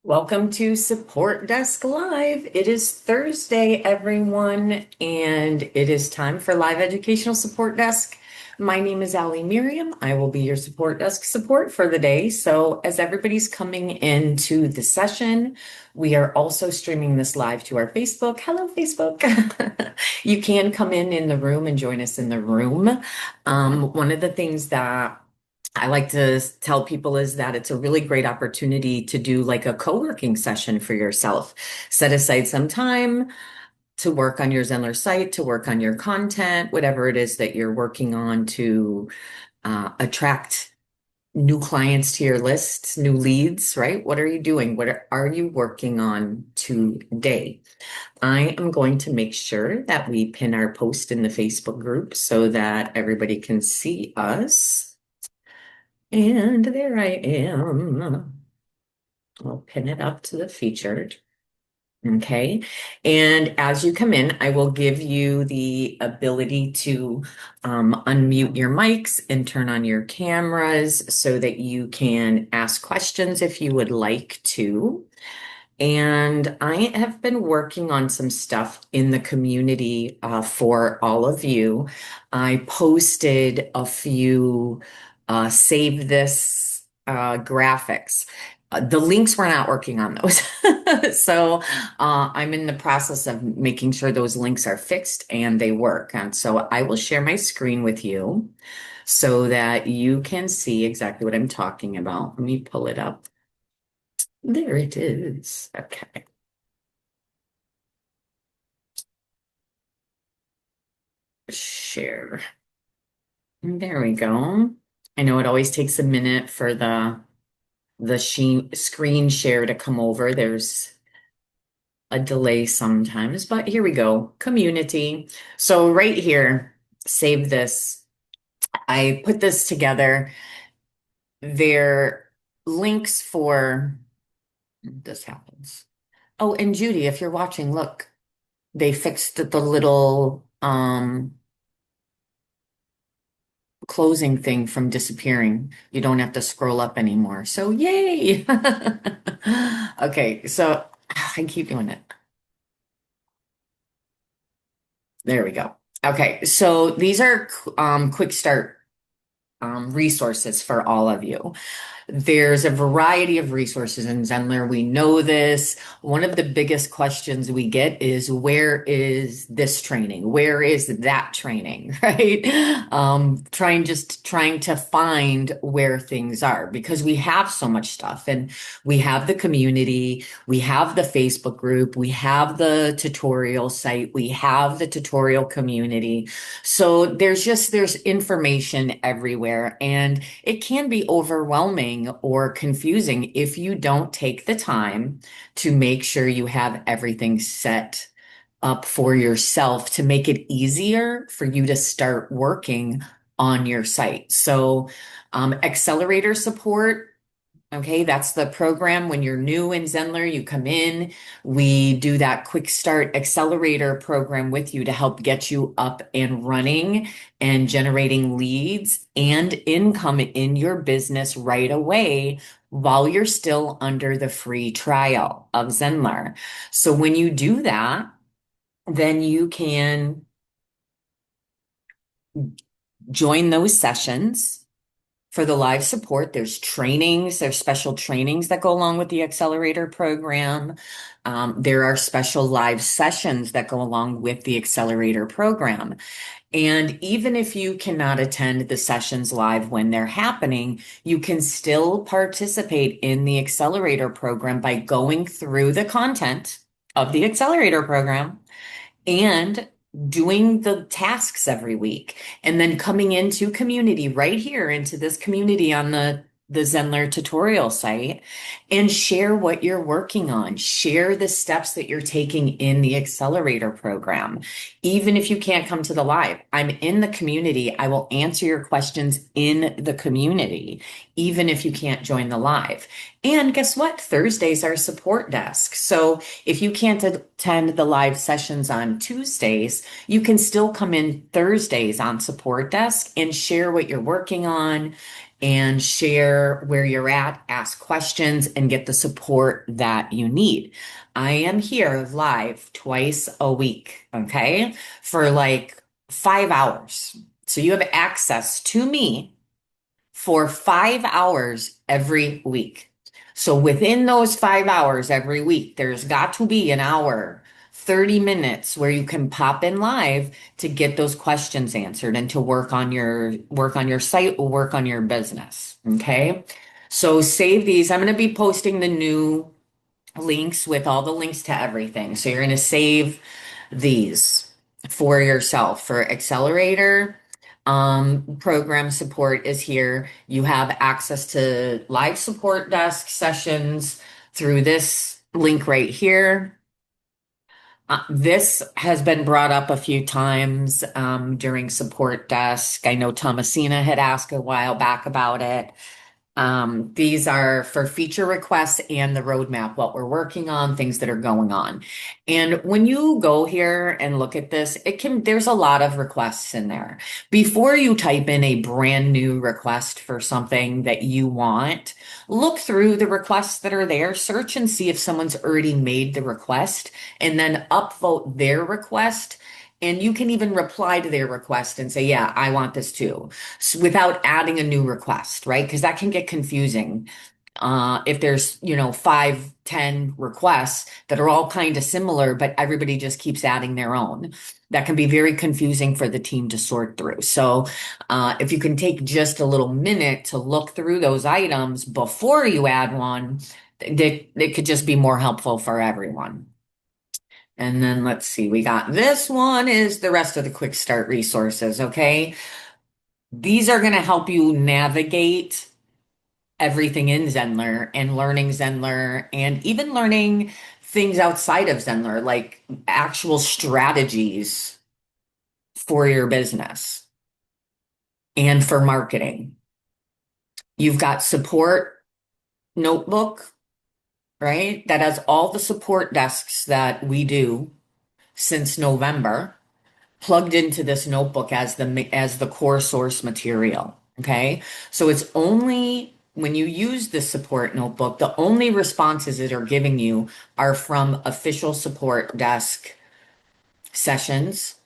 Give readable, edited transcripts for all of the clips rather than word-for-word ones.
Welcome to Support Desk Live. It is Thursday, everyone, and it is time for Live Educational Support Desk. My name is Ali Miriam. I will be your support desk support for the day. So, as everybody's coming into the session, we are also streaming this live to our Facebook. Hello, Facebook. You can come in the room and join us in the room. One of the things that I like to tell people is that it's a really great opportunity to do like a co-working session for yourself. Set aside some time to work on your Zenler site, to work on your content, whatever it is that you're working on to attract new clients to your list, new leads, right? What are you doing? Are you working on today? I am going to make sure that we pin our post in the Facebook group so that everybody can see us. And there I am. I'll pin it up to the featured. Okay. And as you come in, I will give you the ability to unmute your mics and turn on your cameras so that you can ask questions if you would like to. And I have been working on some stuff in the community for all of you. I posted a few save this graphics. The links were not working on those. So I'm in the process of making sure those links are fixed and they work. And so I will share my screen with you so that you can see exactly what I'm talking about. Let me pull it up. There it is. Okay. Share. There we go. I know it always takes a minute for the screen share to come over. There's a delay sometimes, but here we go. Community. So right here, save this. I put this together. They're links for this happens. Oh, and Judy, if you're watching, look, they fixed the little closing thing from disappearing. You don't have to scroll up anymore. So yay. Okay, so I keep doing it. There we go. Okay, so these are quick start resources for all of you. There's a variety of resources in Zenler. We know this. One of the biggest questions we get is where is this training? Where is that training? Right? Trying to find where things are because we have so much stuff and we have the community, we have the Facebook group, we have the tutorial site, we have the tutorial community. So there's information everywhere and it can be overwhelming or confusing if you don't take the time to make sure you have everything set up for yourself to make it easier for you to start working on your site. So, accelerator support. Okay, that's the program. When you're new in Zenler, you come in, we do that quick start accelerator program with you to help get you up and running and generating leads and income in your business right away while you're still under the free trial of Zenler. So when you do that, then you can join those sessions for the live support. There's trainings, there's special trainings that go along with the accelerator program. There are special live sessions that go along with the accelerator program. And even if you cannot attend the sessions live when they're happening, you can still participate in the accelerator program by going through the content of the accelerator program and doing the tasks every week and then coming into community right here into this community on the Zenler tutorial site and share what you're working on. Share the steps that you're taking in the accelerator program. Even if you can't come to the live, I'm in the community. I will answer your questions in the community, even if you can't join the live. And guess what? Thursdays are support desk. So if you can't attend the live sessions on Tuesdays, you can still come in Thursdays on support desk and share what you're working on and share where you're at, ask questions, and get the support that you need. I am here live twice a week, okay, for like 5 hours. So you have access to me for 5 hours every week. So within those 5 hours every week, there's got to be an hour, 30 minutes where you can pop in live to get those questions answered and to work on your site or work on your business. Okay. So save these. I'm going to be posting the new links with all the links to everything. So you're going to save these for yourself. For Accelerator, program support is here. You have access to live support desk sessions through this link right here. This has been brought up a few times during support desk. I know Thomasina had asked a while back about it. These are for feature requests and the roadmap, what we're working on, things that are going on. And when you go here and look at this, there's a lot of requests in there. Before you type in a brand new request for something that you want, look through the requests that are there, search and see if someone's already made the request, and then upvote their request. And you can even reply to their request and say, yeah, I want this too, without adding a new request, right? Because that can get confusing. If there's, 5, 10 requests that are all kind of similar, but everybody just keeps adding their own. That can be very confusing for the team to sort through. So, if you can take just a little minute to look through those items before you add one, it could just be more helpful for everyone. And then let's see, we got this one is the rest of the quick start resources, okay? These are going to help you navigate everything in Zenler and learning Zenler and even learning things outside of Zenler, like actual strategies for your business and for marketing. You've got support notebook, right? That has all the support desks that we do since November, plugged into this notebook as the core source material. Okay. So it's only when you use this support notebook, the only responses that are giving you are from official support desk sessions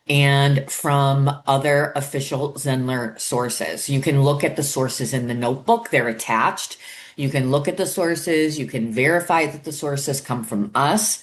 and from other official Zenler sources. You can look at the sources in the notebook, they're attached. You can look at the sources, you can verify that the sources come from us.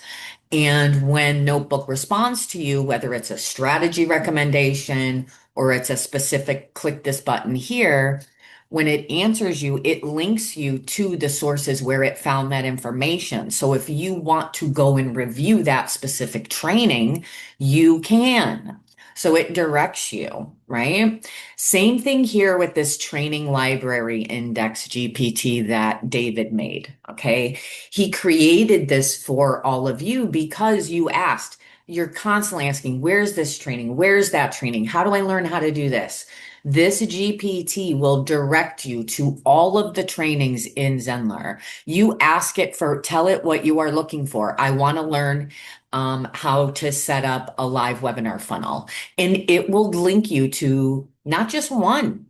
And when Notebook responds to you, whether it's a strategy recommendation or it's a specific click this button here, when it answers you, it links you to the sources where it found that information. So if you want to go and review that specific training, you can. So it directs you, right? Same thing here with this training library index GPT that David made. Okay. He created this for all of you because you asked. You're constantly asking, where's this training? Where's that training? How do I learn how to do this? This GPT will direct you to all of the trainings in Zenler. You ask it tell it what you are looking for. I want to learn how to set up a live webinar funnel. And it will link you to not just one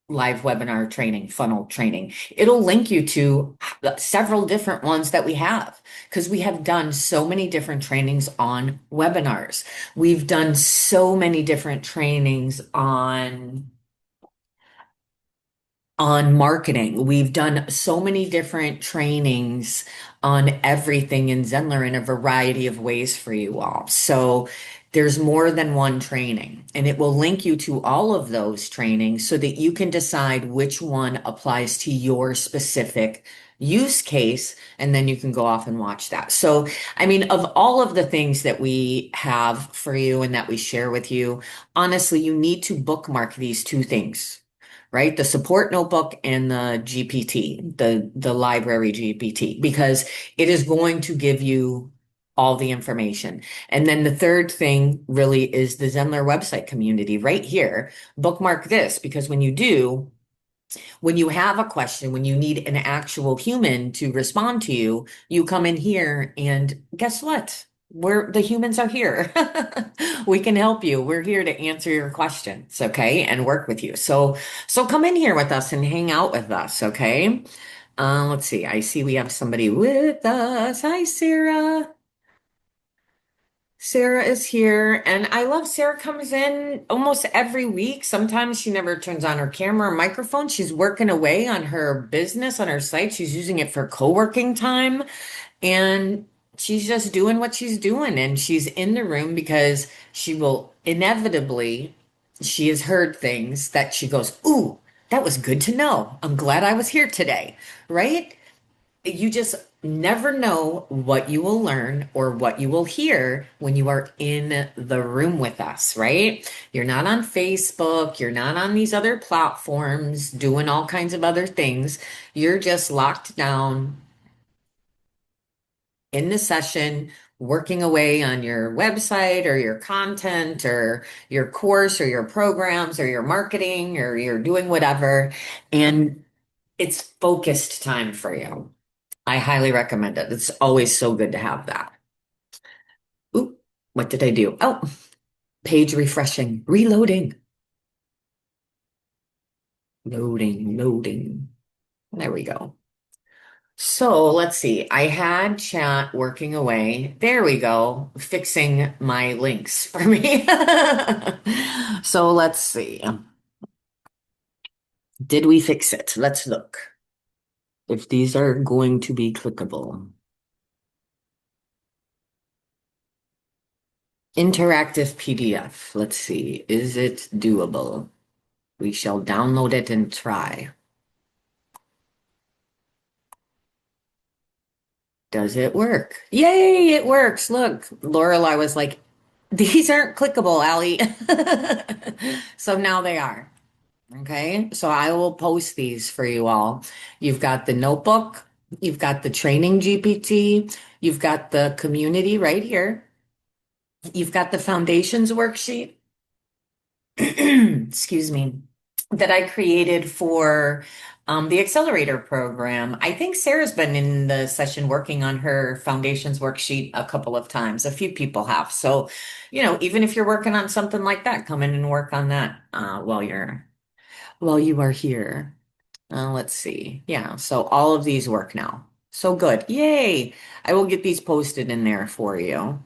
live webinar training, funnel training. It'll link you to several different ones that we have because we have done so many different trainings on webinars. We've done so many different trainings on marketing. We've done so many different trainings on everything in Zenler in a variety of ways for you all. So there's more than one training, and it will link you to all of those trainings so that you can decide which one applies to your specific use case, and then you can go off and watch that. So, I mean, of all of the things that we have for you and that we share with you, honestly, you need to bookmark these two things, right? The support notebook and the GPT, the library GPT, because it is going to give you all the information. And then the third thing really is the Zenler website community right here. Bookmark this because when you have a question, when you need an actual human to respond to you, you come in here and guess what? the humans are here. We can help you. We're here to answer your questions, okay, and work with you. So come in here with us and hang out with us, okay? Let's see. I see we have somebody with us. Hi, Sarah. Sarah is here, and I love Sarah comes in almost every week. Sometimes she never turns on her camera or microphone. She's working away on her business on her site. She's using it for co-working time, and she's just doing what she's doing. And she's in the room because she will inevitably, she has heard things that she goes, "Ooh, that was good to know. I'm glad I was here today." Right? You just never know what you will learn or what you will hear when you are in the room with us, right? You're not on Facebook, you're not on these other platforms doing all kinds of other things. You're just locked down in the session, working away on your website or your content or your course or your programs or your marketing or you're doing whatever. And it's focused time for you. I highly recommend it. It's always so good to have that. Oop, what did I do? Oh, page refreshing, reloading, loading. There we go. So let's see. I had chat working away. There we go. Fixing my links for me. So let's see. Did we fix it? Let's look. If these are going to be clickable. Interactive PDF. Let's see. Is it doable? We shall download it and try. Does it work? Yay, it works. Look, Lorelai was like, these aren't clickable, Allie. So now they are. Okay, so I will post these for you all. You've got the notebook, you've got the training GPT, you've got the community right here, you've got the foundations worksheet. Excuse me, that I created for the accelerator program. I think Sarah's been in the session working on her foundations worksheet a couple of times. A few people have. So, even if you're working on something like that, come in and work on that while you are here. Let's see. Yeah, so all of these work now. So good. Yay. I will get these posted in there for you.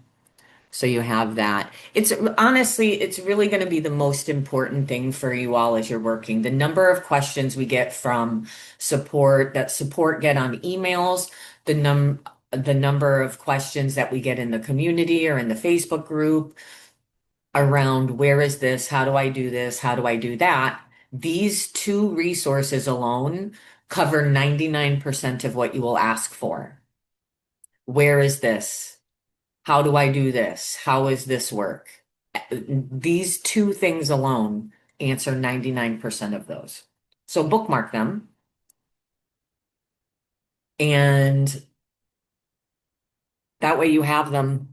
So you have that. It's honestly, it's really going to be the most important thing for you all as you're working. The number of questions we get from support get on emails, the number of questions that we get in the community or in the Facebook group around where is this? How do I do this? How do I do that? These two resources alone cover 99% of what you will ask for. Where is this? How do I do this? How is this work? These two things alone answer 99% of those. So bookmark them and that way you have them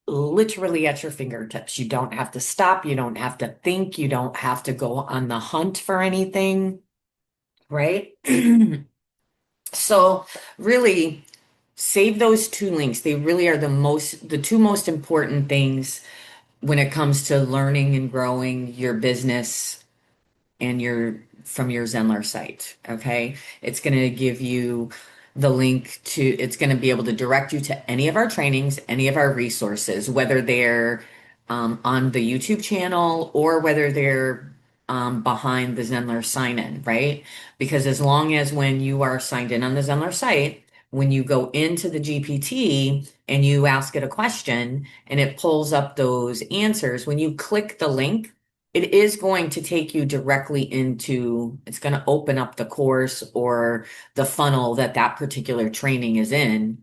literally at your fingertips. You don't have to stop. You don't have to think. You don't have to go on the hunt for anything, right? So really save those two links. They really are the two most important things when it comes to learning and growing your business and from your Zenler site. Okay. It's going to give you the link it's going to be able to direct you to any of our trainings, any of our resources, whether they're on the YouTube channel or whether they're behind the Zenler sign in, right? Because as long as when you are signed in on the Zenler site, when you go into the GPT and you ask it a question and it pulls up those answers, when you click the link, it is going to take you directly it's going to open up the course or the funnel that particular training is in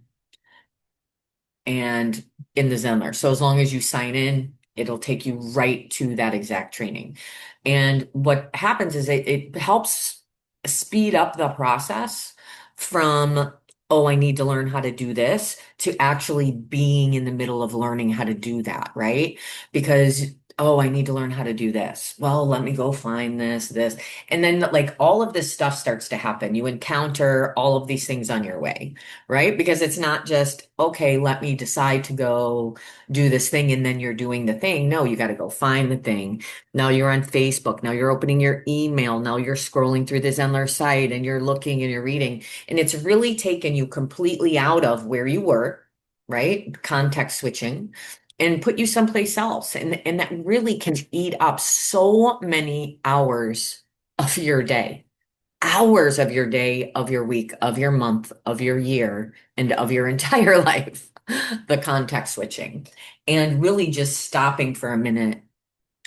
and in the Zenler. So as long as you sign in, it'll take you right to that exact training. And what happens is it helps speed up the process from, oh, I need to learn how to do this to actually being in the middle of learning how to do that, right? Because Oh, I need to learn how to do this. Well, let me go find this. And then like all of this stuff starts to happen. You encounter all of these things on your way, right? Because it's not just, okay, let me decide to go do this thing and then you're doing the thing. No, you got to go find the thing. Now you're on Facebook. Now you're opening your email. Now you're scrolling through the Zenler site and you're looking and you're reading. And it's really taken you completely out of where you were, right? Context switching and put you someplace else. And that really can eat up so many hours of your day, hours of your day, of your week, of your month, of your year, and of your entire life. The context switching and really just stopping for a minute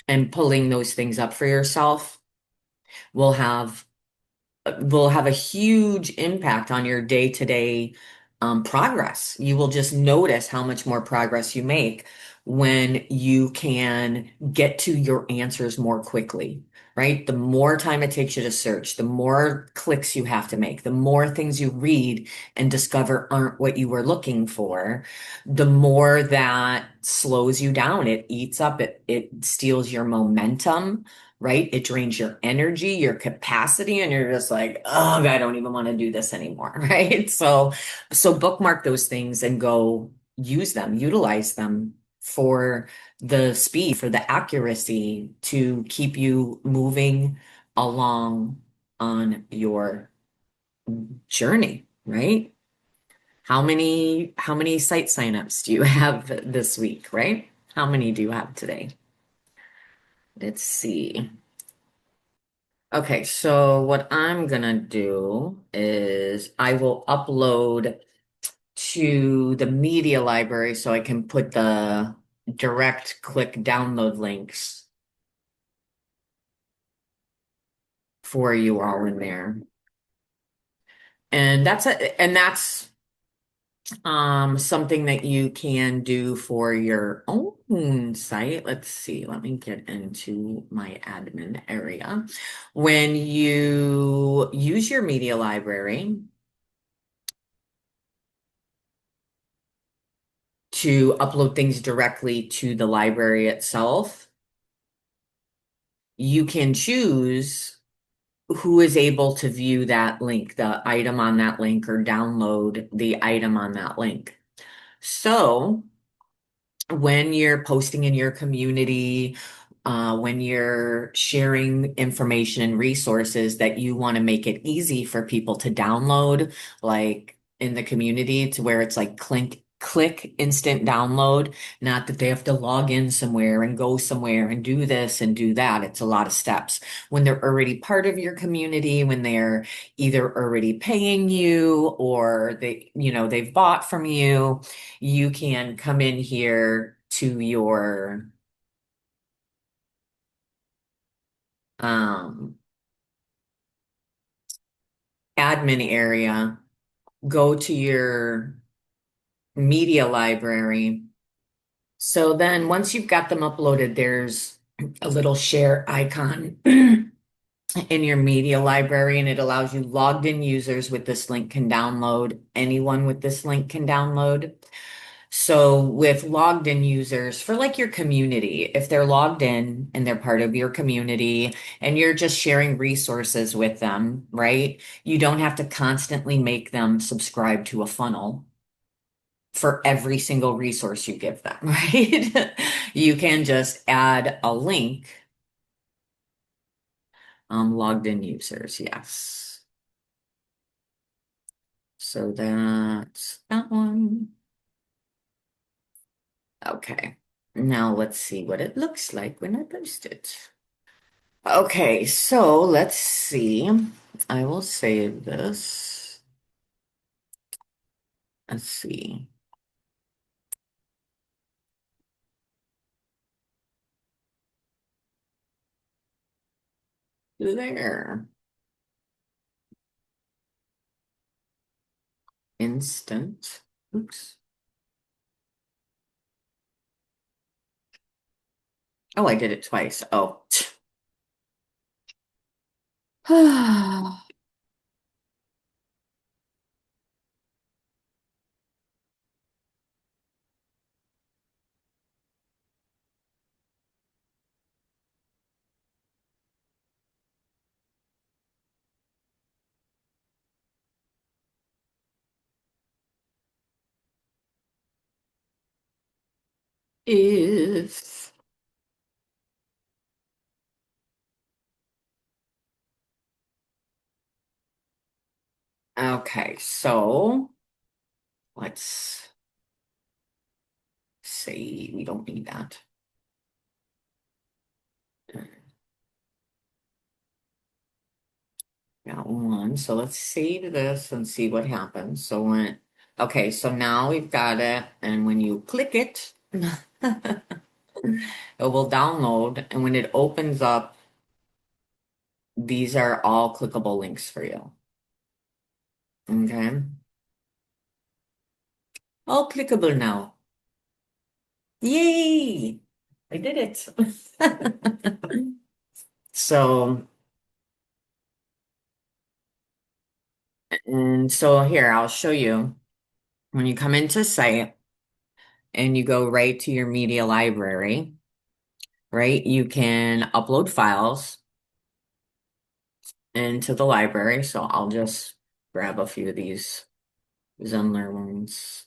and pulling those things up for yourself will have a huge impact on your day-to-day progress. You will just notice how much more progress you make when you can get to your answers more quickly, right? The more time it takes you to search, the more clicks you have to make, the more things you read and discover aren't what you were looking for, the more that slows you down. It eats up, it steals your momentum, right? It drains your energy, your capacity, and you're just like, oh, I don't even want to do this anymore, right? So bookmark those things and go use them, utilize them for the speed, for the accuracy to keep you moving along on your journey, right? How many site signups do you have this week, right? How many do you have today? Let's see. Okay, so what I'm gonna do is I will upload to the media library so I can put the direct click download links for you all in there. And that's something that you can do for your own site. Let's see, let me get into my admin area. When you use your media library to upload things directly to the library itself, you can choose who is able to view that link, the item on that link, or download the item on that link. So when you're posting in your community, when you're sharing information and resources that you want to make it easy for people to download, like in the community to where it's like click instant download, not that they have to log in somewhere and go somewhere and do this and do that. It's a lot of steps. When they're already part of your community, when they're either already paying you or they've bought from you, you can come in here to your um, admin area, go to your media library. So then once you've got them uploaded, there's a little share icon in your media library, and it allows you logged in users with this link can download. Anyone with this link can download. So with logged in users for like your community, if they're logged in and they're part of your community and you're just sharing resources with them, right? You don't have to constantly make them subscribe to a funnel for every single resource you give them, right? You can just add a link, logged in users, yes. So that's that one. Okay. Now let's see what it looks like when I post it. Okay, so let's see. I will save this. Let's see. There. Instant. Oops. Oh, I did it twice. Oh. If, okay, so let's see, we don't need that. Got one. So let's save this and see what happens. So when, okay, so now we've got it. And when you click it, it will download. And when it opens up, these are all clickable links for you. Okay. All clickable now. Yay! I did it. So, and so here, I'll show you. When you come into site and you go right to your media library, right, you can upload files into the library. So I'll just grab a few of these Zenler ones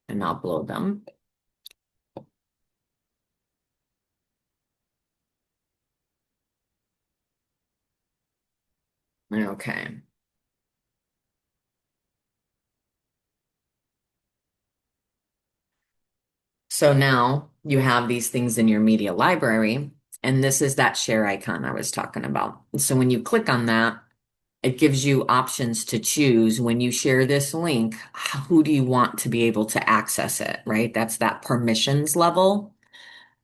and upload them. Okay. So now you have these things in your media library, and this is that share icon I was talking about. So when you click on that, it gives you options to choose when you share this link, who do you want to be able to access it, right? That's that permissions level.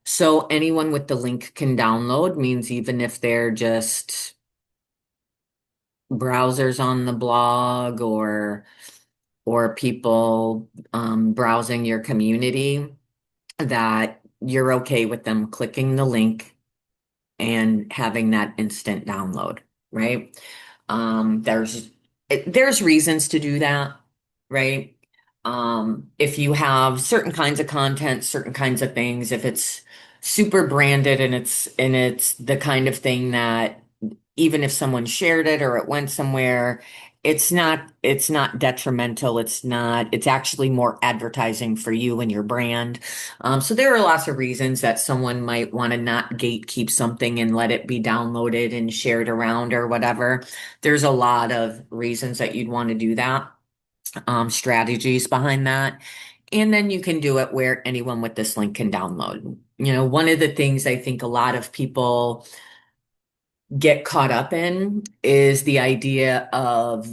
So anyone with the link can download, means even if they're just browsers on the blog or people browsing your community, that you're okay with them clicking the link and having that instant download, right? There's reasons to do that, right? If you have certain kinds of content, certain kinds of things, if it's super branded and it's the kind of thing that even if someone shared it or it went somewhere, it's not detrimental. It's actually more advertising for you and your brand. So there are lots of reasons that someone might want to not gatekeep something and let it be downloaded and shared around or whatever. There's a lot of reasons that you'd want to do that, strategies behind that. And then you can do it where anyone with this link can download. One of the things I think a lot of people get caught up in is the idea of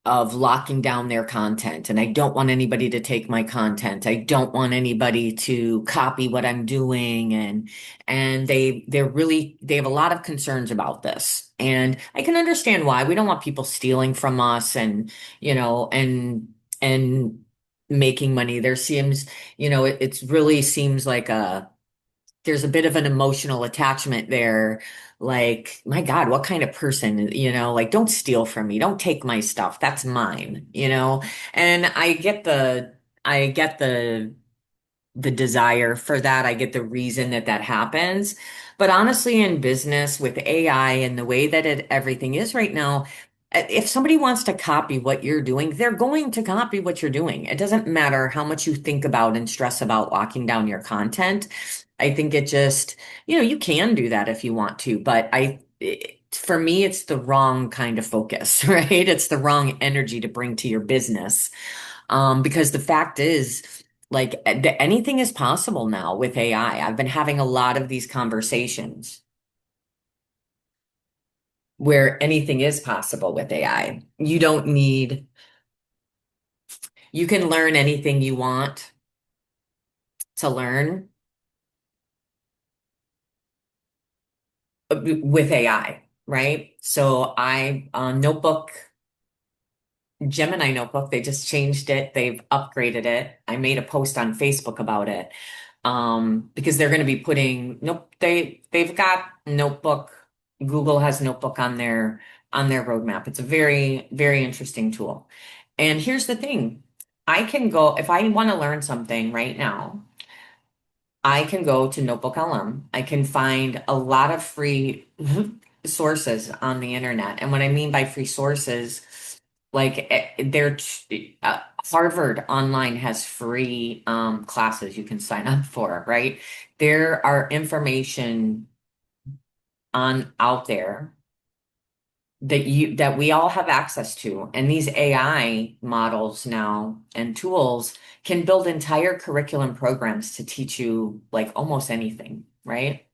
locking down their content. And I don't want anybody to take my content. I don't want anybody to copy what I'm doing. And they have a lot of concerns about this. And I can understand why. We don't want people stealing from us and making money. It really seems like there's a bit of an emotional attachment there. Like, my God, what kind of person, like, don't steal from me. Don't take my stuff. That's mine. And I get the desire for that. I get the reason that that happens. But honestly, in business with AI and the way that everything is right now, if somebody wants to copy what you're doing, they're going to copy what you're doing. It doesn't matter how much you think about and stress about locking down your content. I think it just, you can do that if you want to, but for me, it's the wrong kind of focus, right? It's the wrong energy to bring to your business. Because the fact is, like, anything is possible now with AI. I've been having a lot of these conversations where anything is possible with AI. You can learn anything you want to learn with AI, right? So Notebook, Gemini Notebook, they just changed it. They've upgraded it. I made a post on Facebook about it. Because they're going to be putting, nope, they've got Notebook. Google has Notebook on their roadmap. It's a very, very interesting tool. And here's the thing. I can go, if I want to learn something right now, I can go to Notebook LM. I can find a lot of free sources on the internet. And what I mean by free sources Like Harvard online has free classes you can sign up for, right? There are information on out there that we all have access to. And these AI models now and tools can build entire curriculum programs to teach you like almost anything, right?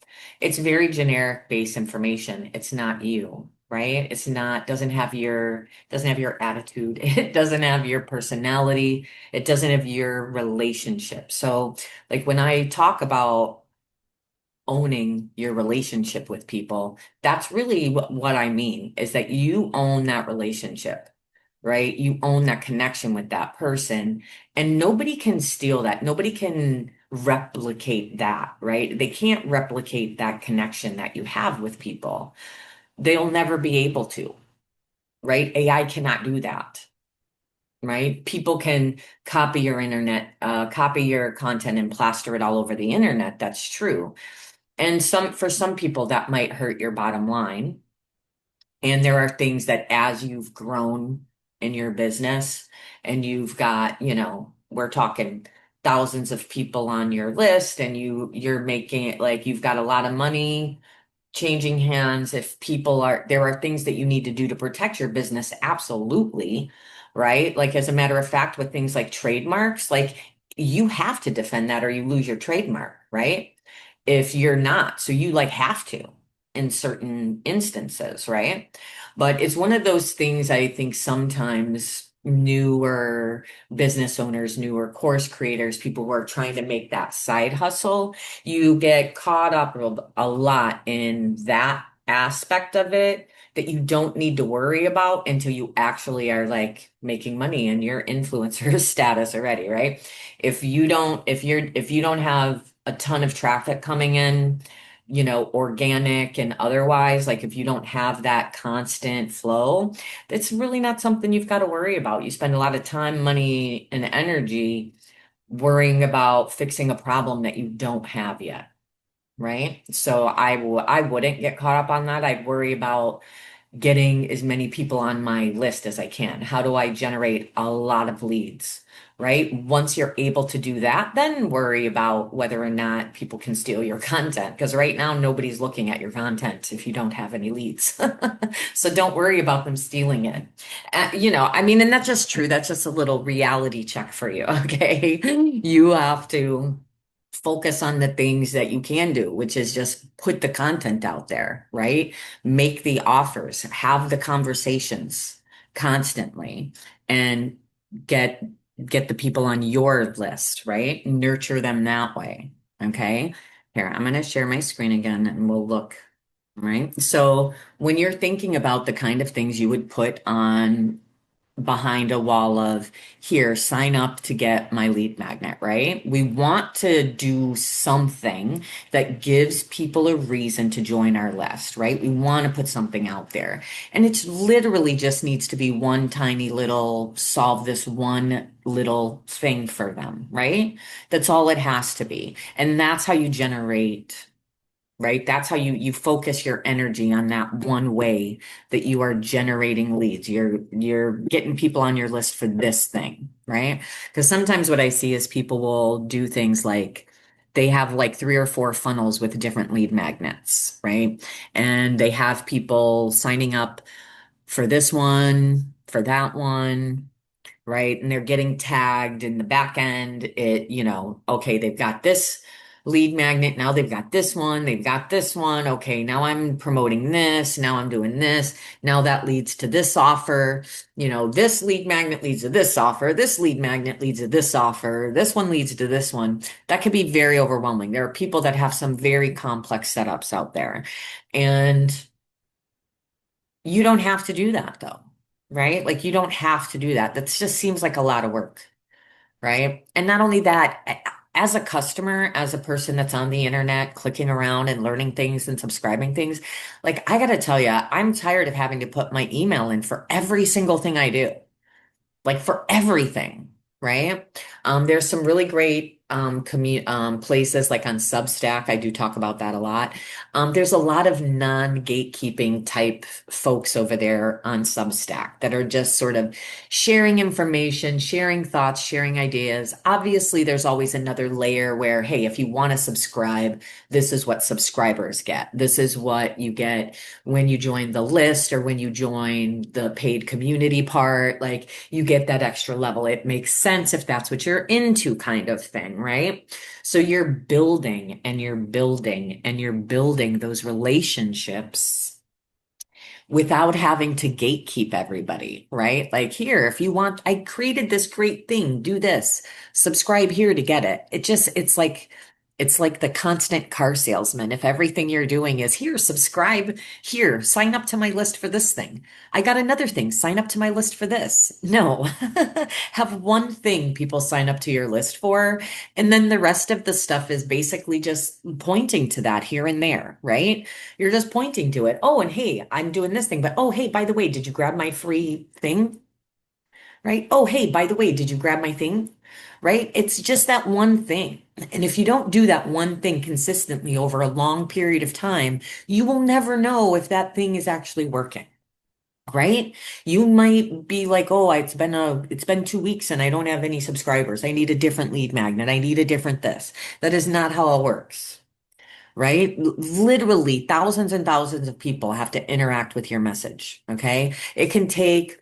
It's very generic based information. It's not you, right? It's not, doesn't have your attitude. It doesn't have your personality. It doesn't have your relationship. So like when I talk about owning your relationship with people, that's really what I mean is that you own that relationship, right? You own that connection with that person, and nobody can steal that. Nobody can replicate that, right? They can't replicate that connection that you have with people. They'll never be able to, right? AI cannot do that. Right? People can copy your content and plaster it all over the internet. That's true. And for some people that might hurt your bottom line. And there are things that as you've grown in your business and you've got, we're talking thousands of people on your list and you're making it like you've got a lot of money changing hands. If people are, there are things that you need to do to protect your business, absolutely, right? Like as a matter of fact, with things like trademarks, like you have to defend that or you lose your trademark, right? If you're not, so you like have to in certain instances, right? But it's one of those things I think sometimes newer business owners, newer course creators, people who are trying to make that side hustle, you get caught up a lot in that aspect of it that you don't need to worry about until you actually are like making money in your influencer status already, right? If you don't have a ton of traffic coming in, organic and otherwise, like if you don't have that constant flow, it's really not something you've got to worry about. You spend a lot of time, money, and energy worrying about fixing a problem that you don't have yet, right? So I wouldn't get caught up on that. I'd worry about getting as many people on my list as I can. How do I generate a lot of leads, right? Once you're able to do that, then worry about whether or not people can steal your content. Because right now, nobody's looking at your content if you don't have any leads. So don't worry about them stealing it. I mean, and that's just true. That's just a little reality check for you, okay? You have to focus on the things that you can do, which is just put the content out there, right? Make the offers, have the conversations constantly, and get get the people on your list, right? Nurture them that way. Okay. Here, I'm going to share my screen again and we'll look, right? So when you're thinking about the kind of things you would put on behind a wall of here, sign up to get my lead magnet, right? We want to do something that gives people a reason to join our list, right? We want to put something out there. And it's literally just needs to be one tiny little solve this one little thing for them, right? That's all it has to be. And that's how you generate, right? That's how you focus your energy on that one way that you are generating leads. You're getting people on your list for this thing, right? Because sometimes what I see is people will do things like they have like three or four funnels with different lead magnets, right? And they have people signing up for this one, for that one, right? And they're getting tagged in the back end. Okay, they've got this lead magnet. Now they've got this one. They've got this one. Okay, now I'm promoting this. Now I'm doing this. Now that leads to this offer. This lead magnet leads to this offer. This lead magnet leads to this offer. This one leads to this one. That could be very overwhelming. There are people that have some very complex setups out there. And you don't have to do that though, right? Like you don't have to do that. That just seems like a lot of work, right? And not only that, as a customer, as a person that's on the internet, clicking around and learning things and subscribing things, like I gotta tell you, I'm tired of having to put my email in for every single thing I do, like for everything, right? There's some really great places like on Substack. I do talk about that a lot. There's a lot of non-gatekeeping type folks over there on Substack that are just sort of sharing information, sharing thoughts, sharing ideas. Obviously, there's always another layer where, hey, if you want to subscribe, this is what subscribers get. This is what you get when you join the list or when you join the paid community part. Like you get that extra level. It makes sense if that's what you're into, kind of thing, right? So you're building and you're building and you're building those relationships without having to gatekeep everybody, right? Like here, if you want, I created this great thing, do this, subscribe here to get it. It's like the constant car salesman. If everything you're doing is here, subscribe here, sign up to my list for this thing. I got another thing, sign up to my list for this. No, have one thing people sign up to your list for, and then the rest of the stuff is basically just pointing to that here and there, right? You're just pointing to it. Oh, and hey, I'm doing this thing, but oh, hey, by the way, did you grab my free thing? Right? Oh, hey, by the way, did you grab my thing? Right? It's just that one thing. And if you don't do that one thing consistently over a long period of time, you will never know if that thing is actually working. Right? You might be like, oh, it's been 2 weeks and I don't have any subscribers. I need a different lead magnet. I need a different this. That is not how it works, right? Literally thousands and thousands of people have to interact with your message. Okay. It can take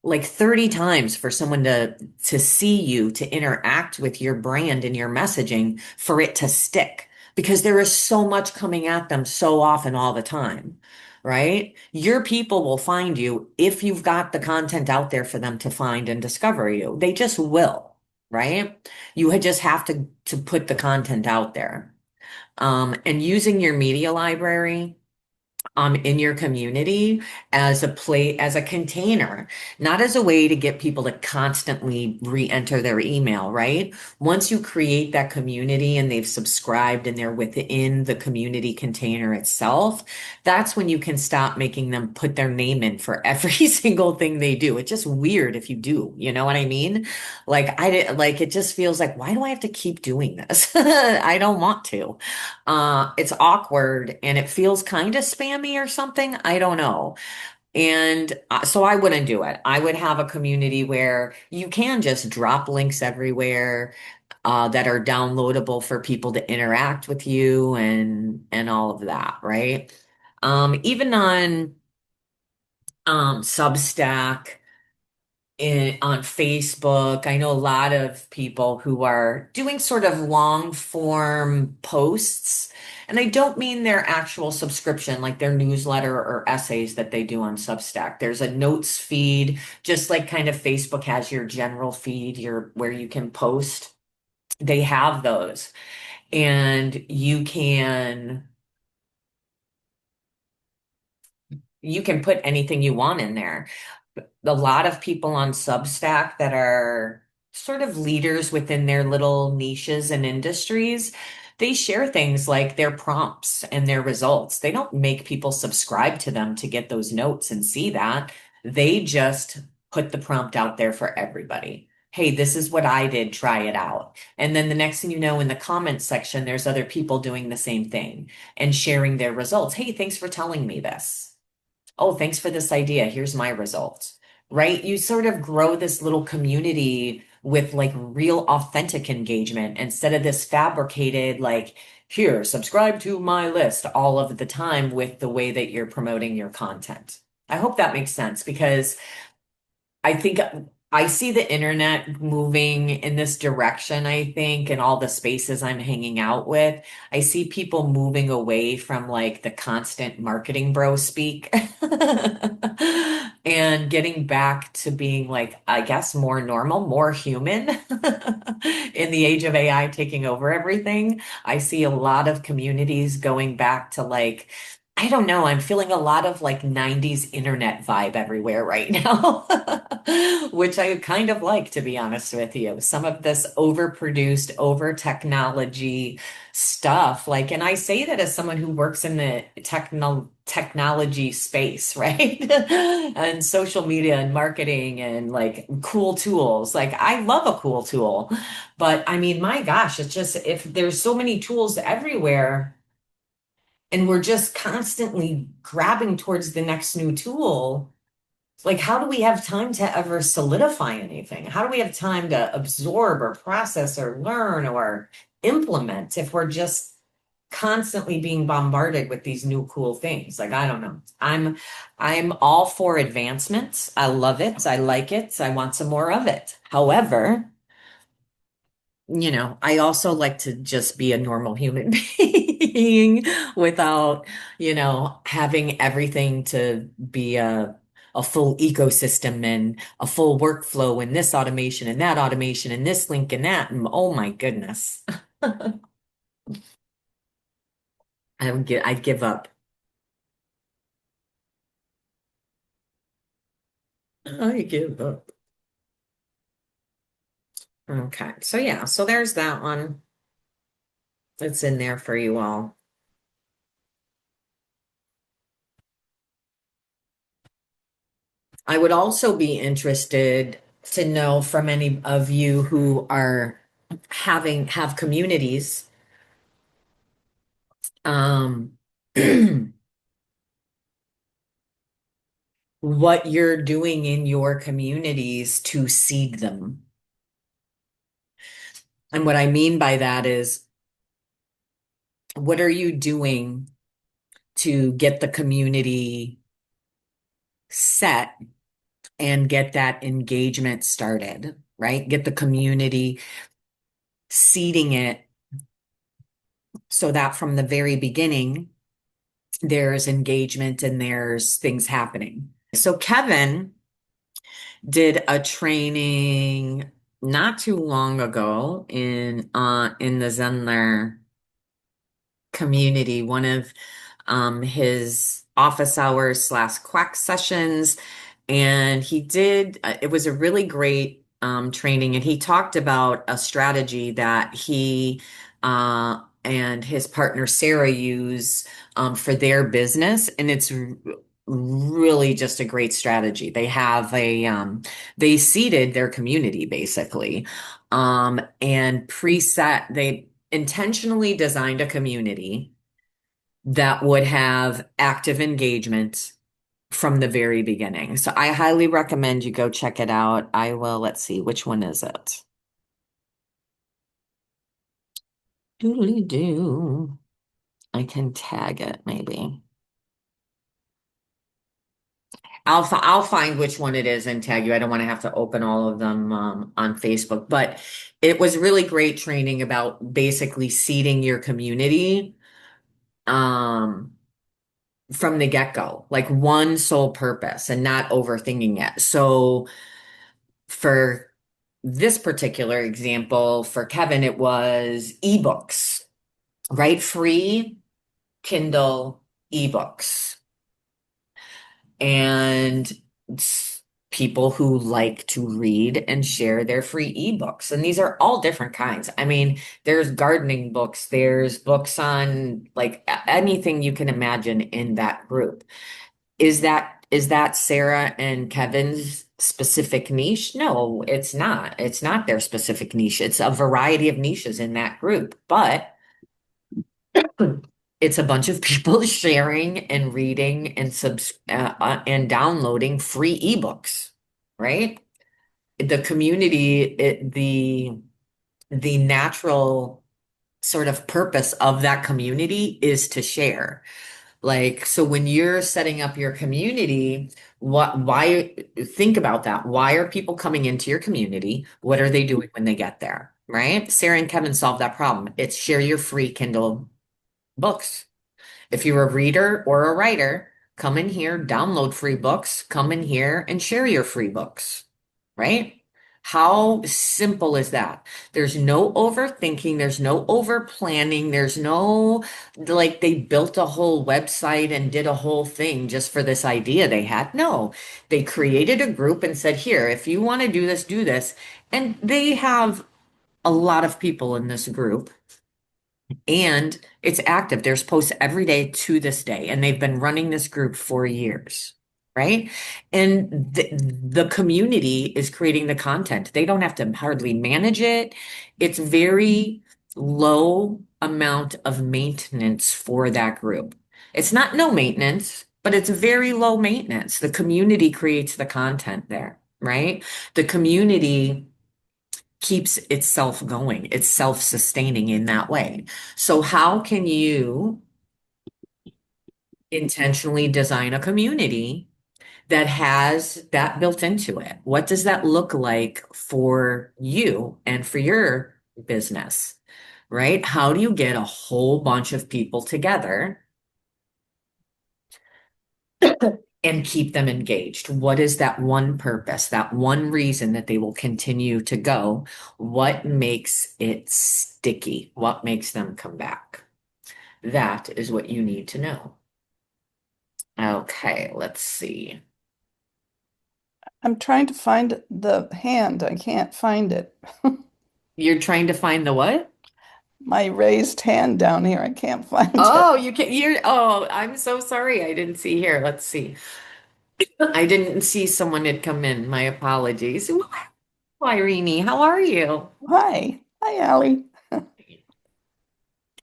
like 30 times for someone to see you, to interact with your brand and your messaging for it to stick because there is so much coming at them so often all the time, right? Your people will find you if you've got the content out there for them to find and discover you. They just will, right? Just have to put the content out there. And using your media library in your community as as a container, not as a way to get people to constantly re-enter their email, right? Once you create that community and they've subscribed and they're within the community container itself, that's when you can stop making them put their name in for every single thing they do. It's just weird if you do, you know what I mean? Like it just feels like, why do I have to keep doing this? I don't want to. It's awkward and it feels kind of spammy or something. I don't know. And so I wouldn't do it. I would have a community where you can just drop links everywhere that are downloadable for people to interact with you and all of that, right? Even on Substack on Facebook. I know a lot of people who are doing sort of long form posts. And I don't mean their actual subscription, like their newsletter or essays that they do on Substack. There's a notes feed, just like kind of Facebook has your general feed, your where you can post. They have those. And you can put anything you want in there. A lot of people on Substack that are sort of leaders within their little niches and industries, they share things like their prompts and their results. They don't make people subscribe to them to get those notes and see that. They just put the prompt out there for everybody. Hey, this is what I did, try it out. And then the next thing you know, in the comments section, there's other people doing the same thing and sharing their results. Hey, thanks for telling me this. Oh, thanks for this idea. Here's my result. Right? You sort of grow this little community with like real authentic engagement instead of this fabricated, like, here, subscribe to my list all of the time with the way that you're promoting your content. I hope that makes sense because I think I see the internet moving in this direction, I think, in all the spaces I'm hanging out with. I see people moving away from like the constant marketing bro speak and getting back to being like, I guess, more normal, more human in the age of AI taking over everything. I see a lot of communities going back to like I don't know. I'm feeling a lot of like 90s internet vibe everywhere right now, which I kind of like, to be honest with you. Some of this overproduced, over technology stuff. Like, and I say that as someone who works in the technology space, right? And social media and marketing and like cool tools. Like, I love a cool tool, but I mean, my gosh, it's just if there's so many tools everywhere and we're just constantly grabbing towards the next new tool, like how do we have time to ever solidify anything? How do we have time to absorb or process or learn or implement if we're just constantly being bombarded with these new cool things? Like I don't know. I'm all for advancements. I love it. I like it. I want some more of it. However, I also like to just be a normal human being without, having everything to be a full ecosystem and a full workflow and this automation and that automation and this link and that. And oh my goodness. I'd give up. I give up. Okay. So yeah, so there's that one. It's in there for you all. I would also be interested to know from any of you who are have communities, um, what you're doing in your communities to seed them. And what I mean by that is, what are you doing to get the community set and get that engagement started, right? Get the community seeding it so that from the very beginning, there's engagement and there's things happening. So Kevin did a training not too long ago in the Zenler community, one of his office hours slash quack sessions. And he did, it was a really great training. And he talked about a strategy that he and his partner Sarah use for their business. And it's really just a great strategy. They seeded their community basically, and they intentionally designed a community that would have active engagement from the very beginning. So I highly recommend you go check it out. Let's see, which one is it? Doodly doo. I can tag it maybe. I'll find which one it is and tag you. I don't want to have to open all of them on Facebook, but it was really great training about basically seeding your community um from the get-go, like one sole purpose and not overthinking it. So for this particular example, for Kevin, it was ebooks, right? Free Kindle ebooks. And people who like to read and share their free ebooks. And these are all different kinds. I mean, there's gardening books, there's books on like anything you can imagine in that group. Is that Sarah and Kevin's specific niche? No, it's not. It's not their specific niche. It's a variety of niches in that group, but it's a bunch of people sharing and reading and and downloading free ebooks, right? The community, the natural sort of purpose of that community is to share. Like, so when you're setting up your community, why think about that? Why are people coming into your community? What are they doing when they get there? Right? Sarah and Kevin solved that problem. It's share your free Kindle books. If you're a reader or a writer, come in here, download free books, come in here and share your free books, right? How simple is that? There's no overthinking, there's no over planning, there's no like they built a whole website and did a whole thing just for this idea they had. No, they created a group and said, here, if you want to do this, do this. And they have a lot of people in this group. And it's active. There's posts every day to this day, and they've been running this group for years, right? And the community is creating the content. They don't have to hardly manage it. It's very low amount of maintenance for that group. It's not no maintenance, but it's very low maintenance. The community creates the content there, right? The community keeps itself going. It's self-sustaining in that way. So how can you intentionally design a community that has that built into it? What does that look like for you and for your business, right? How do you get a whole bunch of people together and keep them engaged? What is that one purpose, that one reason that they will continue to go? What makes it sticky? What makes them come back? That is what you need to know. Okay, let's see. I'm trying to find the hand. I can't find it. You're trying to find the what? My raised hand down here. I can't find it. Oh, I'm so sorry. I didn't see here. Let's see. I didn't see someone had come in. My apologies. Well, Irene, how are you? Hi. Hi, Allie.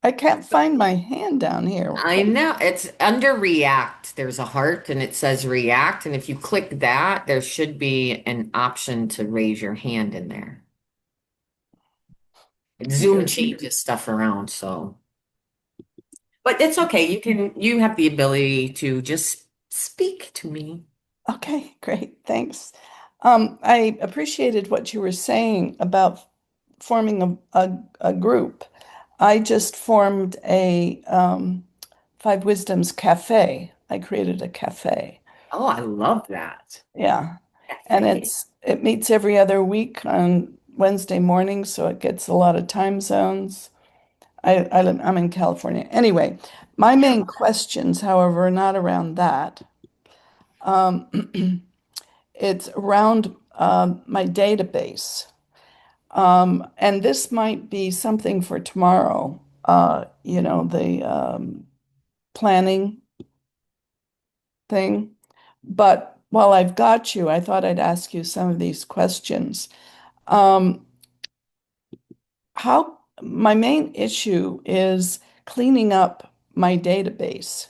I can't find my hand down here. I know it's under React. There's a heart and it says React. And if you click that, there should be an option to raise your hand in there. Zoom Weird. changes stuff around, so. But it's okay. You have the ability to just speak to me. Okay, great. Thanks. I appreciated what you were saying about forming a group. I just formed a Five Wisdoms Cafe. I created a cafe. Oh, I love that. Yeah. And Cafe. it meets every other week on Wednesday mornings, so it gets a lot of time zones. I'm in California. Anyway, my Yeah. main questions, however, are not around that. Um, it's around my database. And this might be something for tomorrow, the planning thing. But while I've got you, I thought I'd ask you some of these questions. Um, how my main issue is cleaning up my database.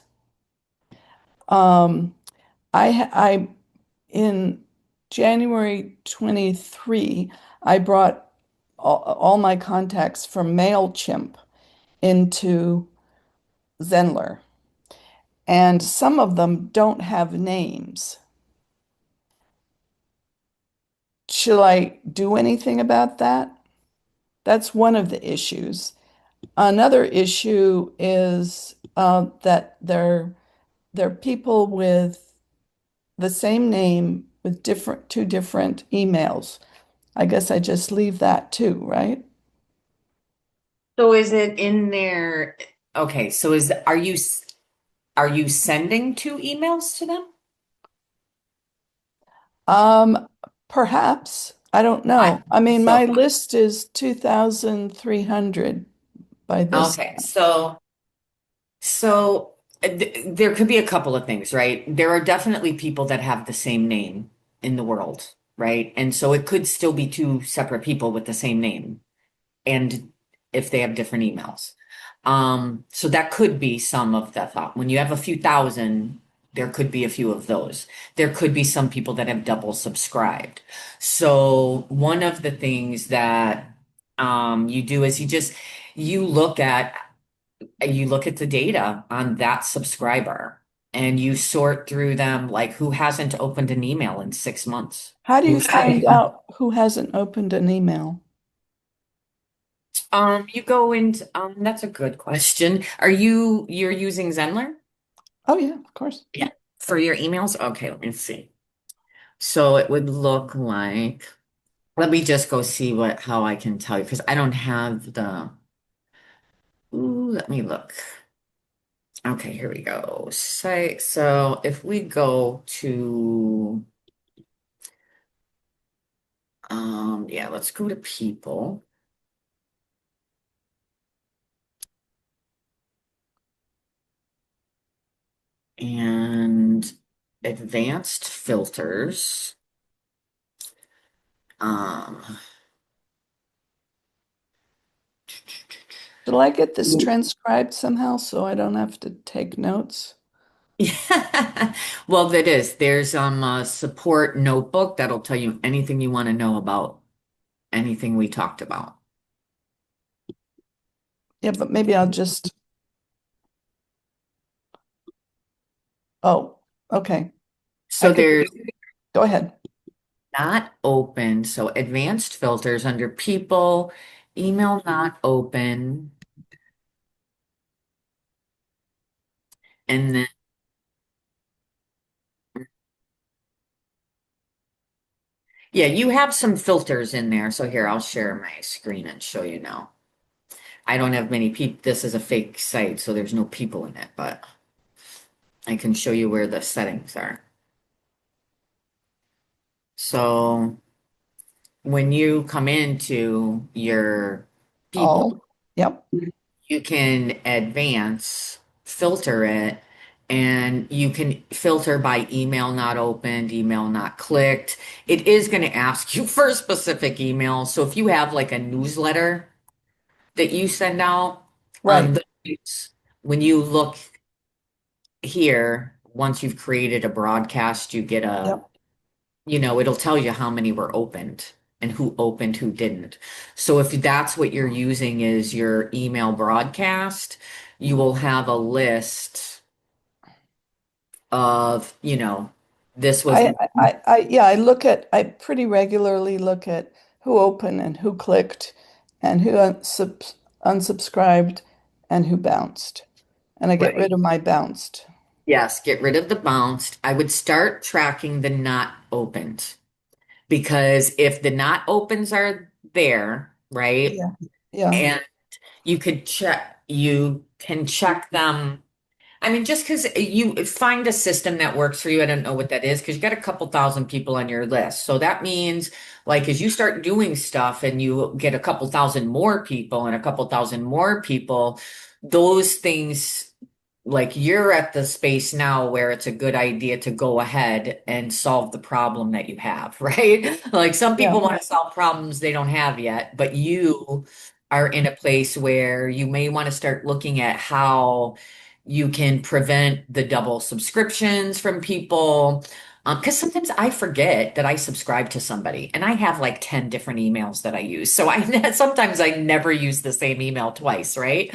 Um, I in January 23, I brought all my contacts from MailChimp into Zenler, and some of them don't have names. Should I do anything about that? That's one of the issues. Another issue is that they're people with the same name with two different emails. I guess I just leave that too, right? So is it in there? Okay, so are you sending two emails to them? Um, Perhaps. I don't I know. I mean, my so list is 2,300 by this. okay, there could be a couple of things, right? There are definitely people that have the same name in the world, right? And so it could still be two separate people with the same name, and if they have different emails. So that could be some of the thought. When you have a few thousand, there could be a few of those. There could be some people that have double subscribed. So one of the things that you do is you look at you look at the data on that subscriber and you sort through them like who hasn't opened an email in 6 months. How do you Who find out who hasn't opened an email? you go into that's a good question. You're using Zenler? Oh, yeah, of course. Yeah. For your emails? Okay, let me see. So it would look like Let me just go see how I can tell you because I don't have the. Ooh, let me look. Okay, here we go. Site. So if we go to, yeah, let's go to people and advanced filters. Um, Shall I get this transcribed somehow so I don't have to take notes? yeah. Well, that is. There's a support notebook that'll tell you anything you want to know about anything we talked about. Yeah, but maybe I'll just, oh, okay. I So could there's go ahead. not open. So advanced filters under people, email not open, and then yeah, you have some filters in there. So here, I'll share my screen and show you now. I don't have many people. This is a fake site, so there's no people in it, but I can show you where the settings are. So when you come into your people, All. Yep. you can advance, filter it, and you can filter by email not opened, email not clicked. It is going to ask you for a specific email. So if you have like a newsletter that you send out, Right. when you look here, once you've created a broadcast, you get Yep. it'll tell you how many were opened and who opened, who didn't. So if that's what you're using is your email broadcast, you will have a list of, this was, Yeah, I pretty regularly look at who opened and who clicked and who unsubscribed and who bounced. And I get right. rid of my bounced. Yes, get rid of the bounced. I would start tracking the not opened because if the not opens are there, right? Yeah. Yeah. And you can check them. I mean, just because you find a system that works for you, I don't know what that is, because you got a couple thousand people on your list. So that means, like, as you start doing stuff and you get a couple thousand more people and a couple thousand more people, those things, like, you're at the space now where it's a good idea to go ahead and solve the problem that you have, right? Like, some Yeah. people want to solve problems they don't have yet, but you are in a place where you may want to start looking at how you can prevent the double subscriptions from people. Because sometimes I forget that I subscribe to somebody and I have like 10 different emails that I use. So sometimes I never use the same email twice, right?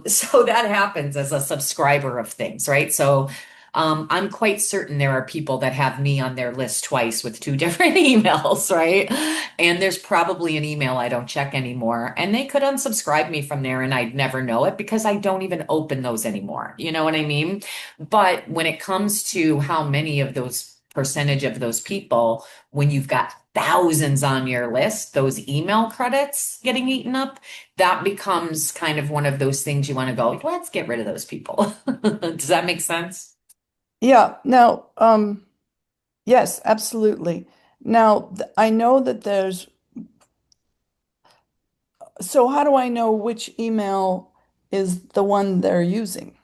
So that happens as a subscriber of things, right? So I'm quite certain there are people that have me on their list twice with two different emails, right? And there's probably an email I don't check anymore. And they could unsubscribe me from there and I'd never know it because I don't even open those anymore. You know what I mean? But when it comes to how many of those percentage of those people, when you've got thousands on your list, those email credits getting eaten up, that becomes kind of one of those things you want to go, let's get rid of those people. Does that make sense? Yeah. Now, yes, absolutely. Now, I know that so how do I know which email is the one they're using?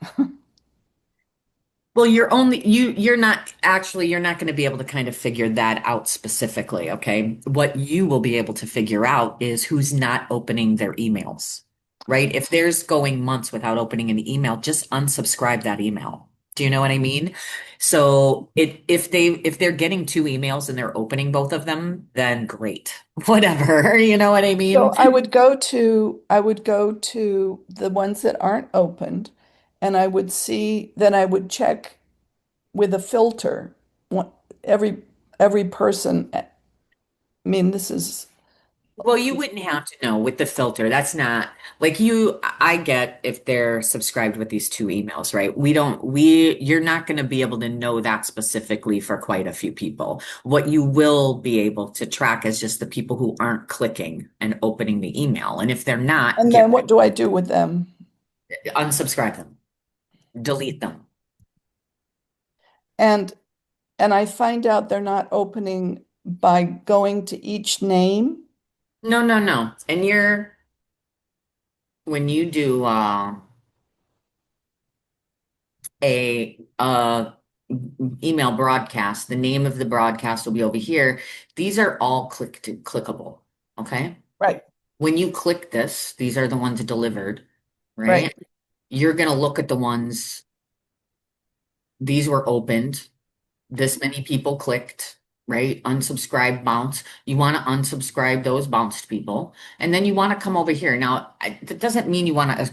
Well, you're not going to be able to kind of figure that out specifically, okay? What you will be able to figure out is who's not opening their emails, right? If there's going months without opening an email, just unsubscribe that email. Do you know what I mean? So if they're getting two emails and they're opening both of them, then great. Whatever, you know what I So mean? I would go to the ones that aren't opened and I would check with a filter every every person. I mean, this is Well, you wouldn't have to know with the filter. That's not like you, I get if they're subscribed with these two emails, right? You're not going to be able to know that specifically for quite a few people. What you will be able to track is just the people who aren't clicking and opening the email. And if they're not, And then what do I do with them? unsubscribe them, delete them. And and I find out they're not opening by going to each name. No, no, no. And when you do, a email broadcast. The name of the broadcast will be over here. These are all clickable. Okay. Right, When you click this, these are the ones delivered, right? right. You're gonna look at the ones, these were opened. This many people clicked, right? Unsubscribe, bounce. You want to unsubscribe those bounced people. And then you want to come over here. Now, that doesn't mean you want to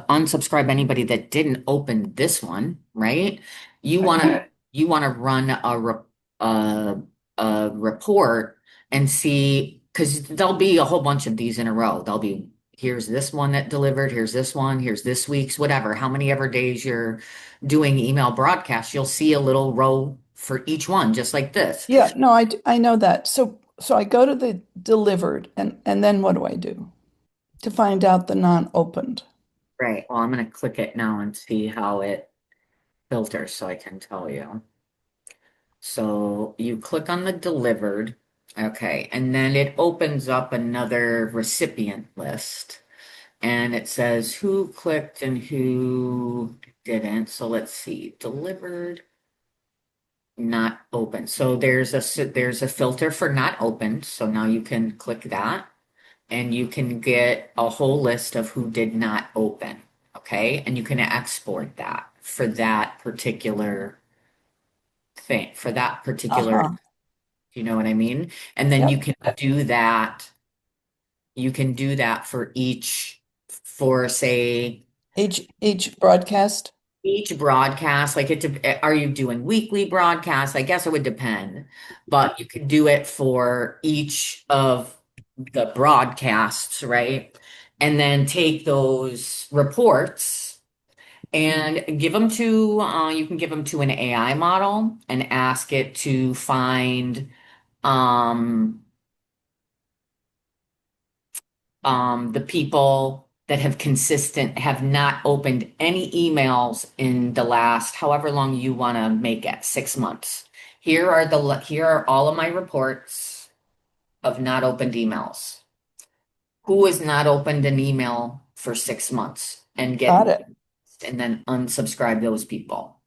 unsubscribe anybody that didn't open this one, right? You want Right. to you want to run a, a report and see, because there'll be a whole bunch of these in a row. There'll be, here's this one that delivered, here's this one, here's this week's, whatever, how many ever days you're doing email broadcasts, you'll see a little row for each one, just like this. Yeah, no, I know that. So I go to the delivered and then what do I do to find out the non-opened? Right. Well, I'm going to click it now and see how it filters so I can tell you. So you click on the delivered. Okay. And then it opens up another recipient list and it says who clicked and who didn't. So let's see. Delivered, not open. So there's a filter for not opened. So now you can click that. And you can get a whole list of who did not open. Okay. And you can export that for that particular thing, for that particular, Uh-huh. you know what I mean? And then you Yep. can do that. You can do that for each, for say, Each broadcast. each broadcast. Like are you doing weekly broadcasts? I guess it would depend, but you could do it for each of the broadcasts, right? And then take those reports and give them to, you can give them to an AI model and ask it to find, um, the people that have not opened any emails in the last however long you want to make it, 6 months. Here are all of my reports of not opened emails. Who has not opened an email for 6 months and Got it. and then unsubscribe those people.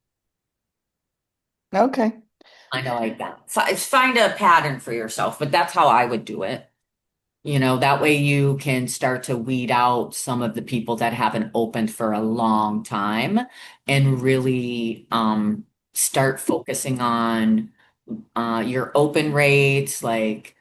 Okay. I know like that. Find a pattern for yourself, but that's how I would do it. You know, that way you can start to weed out some of the people that haven't opened for a long time and really start focusing on your open rates, like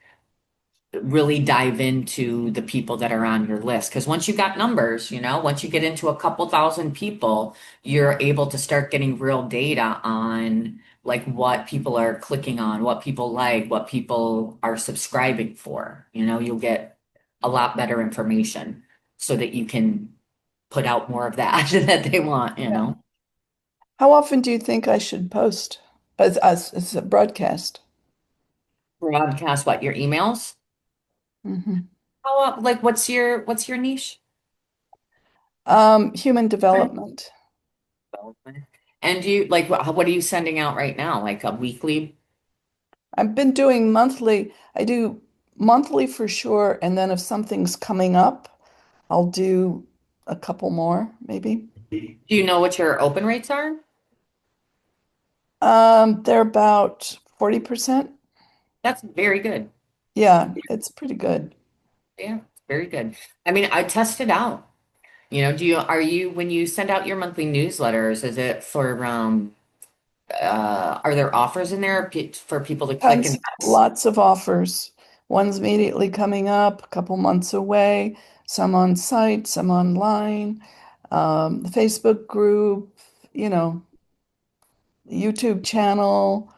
really dive into the people that are on your list. Because once you got numbers, you know, once you get into a couple thousand people, you're able to start getting real data on like what people are clicking on, what people like, what people are subscribing for. You know, you'll get a lot better information so that you can put out more of that that they want, you Yeah. know. How often do you think I should post as a broadcast? Broadcast what, your emails? Hmm. Like what's your niche? Human development. Development. And do you like what are you sending out right now? Like a weekly? I've been doing monthly. I do monthly for sure, and then if something's coming up, I'll do a couple more, maybe. Do you know what your open rates are? They're about 40%. That's very good. Yeah, it's pretty good. Yeah, very good. I mean, I test it out. You know, are you when you send out your monthly newsletters, is it for are there offers in there for people to click and Tons, lots of offers. One's immediately coming up, a couple months away, some on site, some online, the Facebook group, you know, YouTube channel,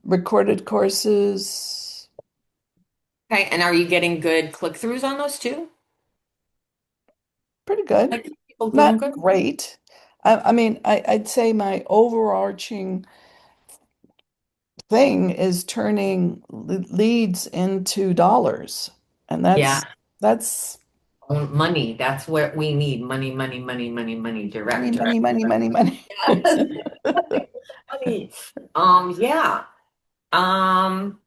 recorded courses. Okay, and are you getting good click-throughs on those too? Pretty good. Like people doing Not good? great. I mean, I'd say my overarching thing is turning leads into dollars. And Yeah. that's Money. That's what we need. Money, money, money, money, money. money, Direct, money, direct, money, direct. money, money. Yes. Money. Yeah. Um,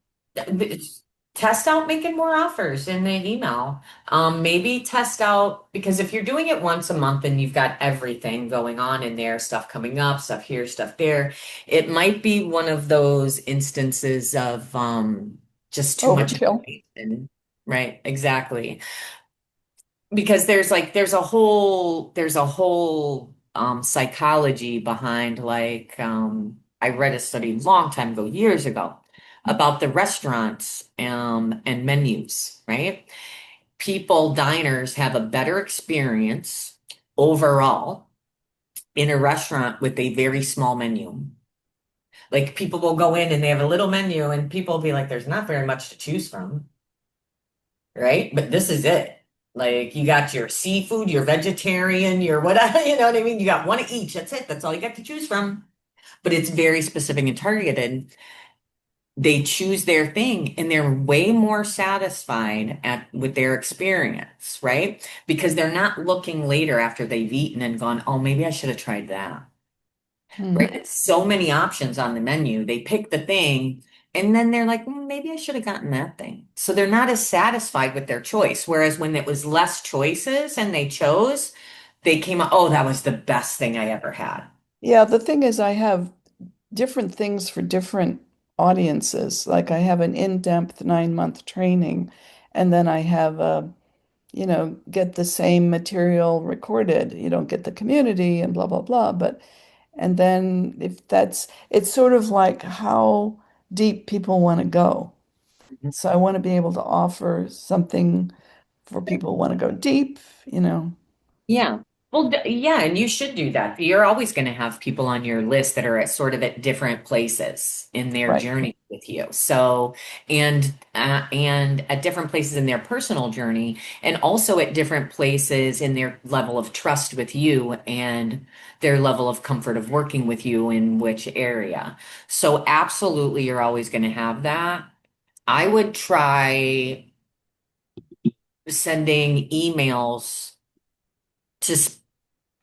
Test out making more offers in the email. Maybe test out because if you're doing it once a month and you've got everything going on in there, stuff coming up, stuff here, stuff there, it might be one of those instances of just too much Overkill. information. Right, exactly. Because there's a whole psychology behind I read a study a long time ago, years ago, about the restaurants and menus, right? People, diners have a better experience overall in a restaurant with a very small menu. Like people will go in and they have a little menu and people will be like, there's not very much to choose from, right? But this is it. Like you got your seafood, your vegetarian, your whatever, you know what I mean? You got one of each. That's it. That's all you got to choose from. But it's very specific and targeted. They choose their thing and they're way more satisfied with their experience, right? Because they're not looking later after they've eaten and gone, oh, maybe I should have tried that. Hmm. Right? It's so many options on the menu. They pick the thing and then they're like, maybe I should have gotten that thing. So they're not as satisfied with their choice. Whereas when it was less choices and they chose, they came out, oh, that was the best thing I ever had. Yeah, the thing is, I have different things for different audiences. Like I have an in-depth 9-month training, and then I have get the same material recorded. You don't get the community and blah, blah, blah. But, and then if it's sort of like how deep people want to go. So I want to be able to offer something for people who want to go deep. Yeah. Well, yeah, and you should do that. You're always going to have people on your list that are at sort of at different places in their Right. journey with you. So, and at different places in their personal journey, and also at different places in their level of trust with you and their level of comfort of working with you in which area. So, absolutely, you're always going to have that. I would try sending emails to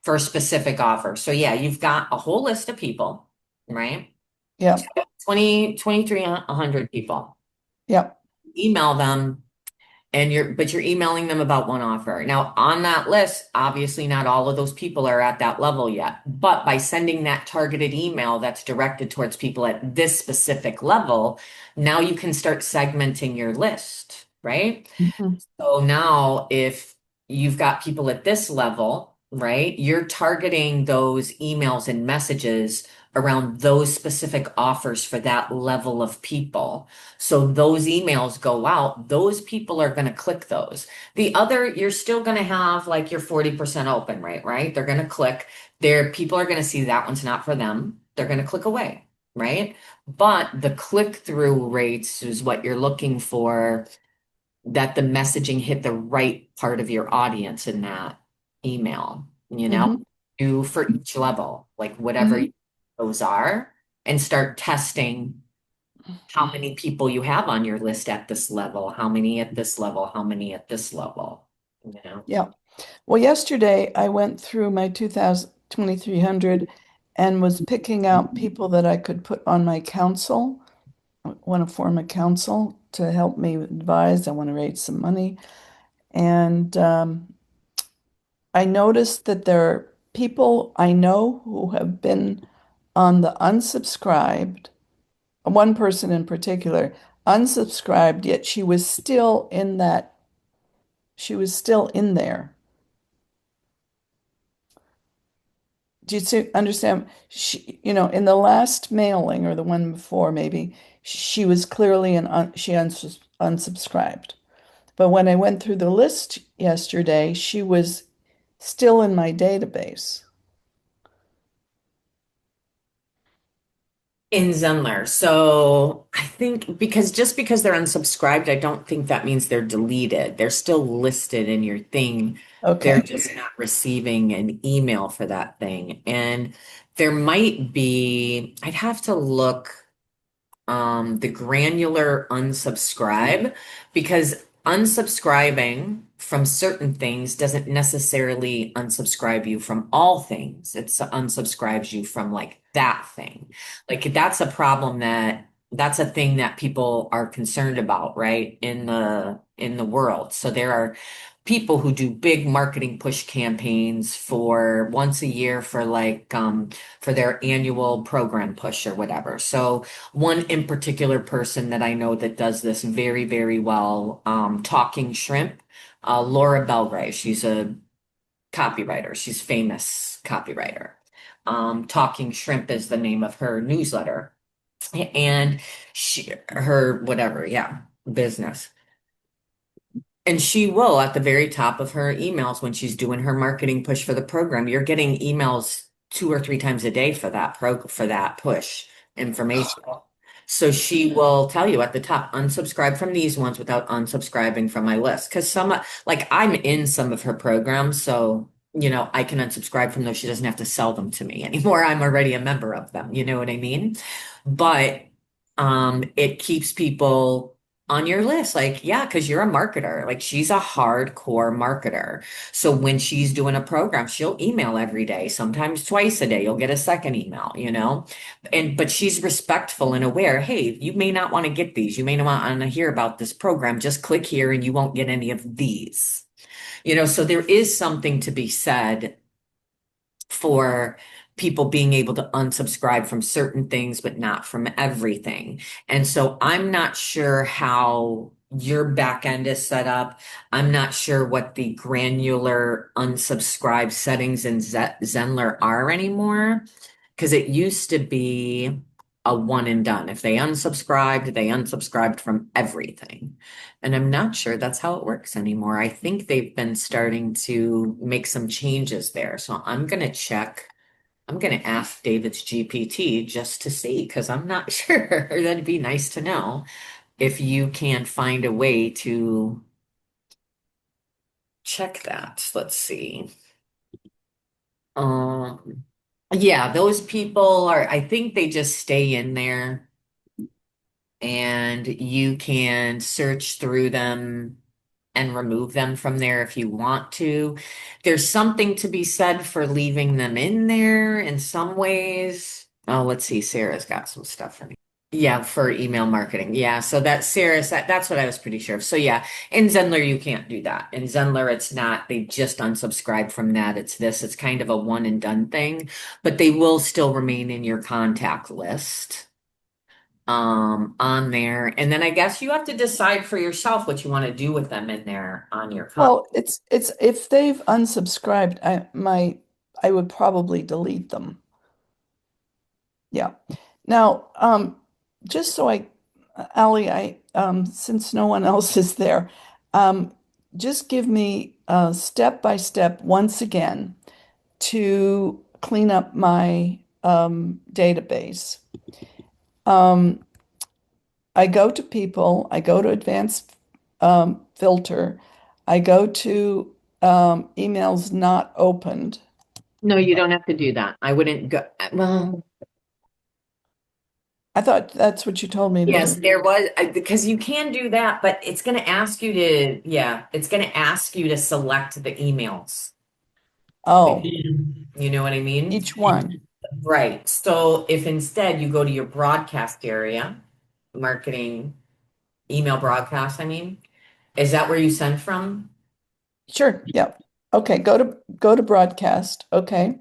for a specific offer. So yeah, you've got a whole list of people, right? Yeah. 2,300 people. Yeah. Email them but you're emailing them about one offer. Now, on that list, obviously not all of those people are at that level yet, but by sending that targeted email that's directed towards people at this specific level, now you can start segmenting your list, right? Mhm. So now if you've got people at this level, right, you're targeting those emails and messages around those specific offers for that level of people. So those emails go out, those people are going to click those. The other, you're still going to have like your 40% open rate, right? They're going to click. There, people are going to see that one's not for them. They're going to click away, right? But the click-through rates is what you're looking for that the messaging hit the right part of your audience in that email, Hmm. do for each level, like whatever Hmm. those are, and start testing how many people you have on your list at this level, how many at this level, how many at this level, you know. Yeah. Well, yesterday I went through my 2,300 and was picking out people that I could put on my council. I want to form a council to help me advise. I want to raise some money. And I noticed that there are people I know who have been on the unsubscribed, one person in particular, unsubscribed, yet she was still in there. Do you understand? In the last mailing or the one before, maybe she was clearly she unsubscribed. But when I went through the list yesterday, she was still in my database. In Zenler. So I think because just because they're unsubscribed, I don't think that means they're deleted. They're still listed in your thing. They're Okay. just not receiving an email for that thing. And there might be, I'd have to look the granular unsubscribe because unsubscribing from certain things doesn't necessarily unsubscribe you from all things. It unsubscribes you from like that thing. Like that's a thing that people are concerned about, right? In the world. So there are people who do big marketing push campaigns for once a year for for their annual program push or whatever. So one in particular person that I know that does this very, very well, Talking Shrimp, Laura Belgray. She's a copywriter. She's famous copywriter. Talking Shrimp is the name of her newsletter, and her whatever, yeah, business. And she will, at the very top of her emails when she's doing her marketing push for the program, you're getting emails 2 or 3 times a day for for that push information. So she will tell you at the top, unsubscribe from these ones without unsubscribing from my list. Because like I'm in some of her programs, so I can unsubscribe from those. She doesn't have to sell them to me anymore. I'm already a member of them. You know what I mean? But it keeps people on your list. Like, yeah, because you're a marketer. Like, she's a hardcore marketer. So when she's doing a program, she'll email every day, sometimes twice a day. You'll get a second email. But she's respectful and aware. Hey, you may not want to get these. You may not want to hear about this program. Just click here and you won't get any of these. So there is something to be said for people being able to unsubscribe from certain things, but not from everything. And so I'm not sure how your back end is set up. I'm not sure what the granular unsubscribe settings in Zenler are anymore, because it used to be a one and done. If they unsubscribed from everything. And I'm not sure that's how it works anymore. I think they've been starting to make some changes there. So I'm going to check. I'm going to ask David's GPT just to see, because I'm not sure. That'd be nice to know if you can find a way to check that. Let's see. Um, yeah, those people I think they just stay in there and you can search through them and remove them from there if you want to. There's something to be said for leaving them in there in some ways. Oh, let's see. Sarah's got some stuff for me. Yeah, for email marketing. Yeah, so that's what I was pretty sure of. So yeah, in Zenler you can't do that. In Zenler it's not, they just unsubscribe from that. It's kind of a one and done thing, but they will still remain in your contact list on there. And then I guess you have to decide for yourself what you want to do with them in there on your con. Well, it's if they've unsubscribed, I would probably delete them. Yeah. Now, just so Ally, since no one else is there, um, just give me step by step once again to clean up my database. Um, I go to people, I go to advanced filter, I go to emails not opened. No, you don't have to do that. I wouldn't go. Well, I thought that's what you told me to yes, do. there was because you can do that, but it's going to ask you to, yeah, it's going to ask you to select the emails. Oh, You know what I mean? each one. Right. So if instead you go to your broadcast area, marketing, email broadcast, I mean, is that where you send from? Sure. Yep. Okay. Go to broadcast. Okay.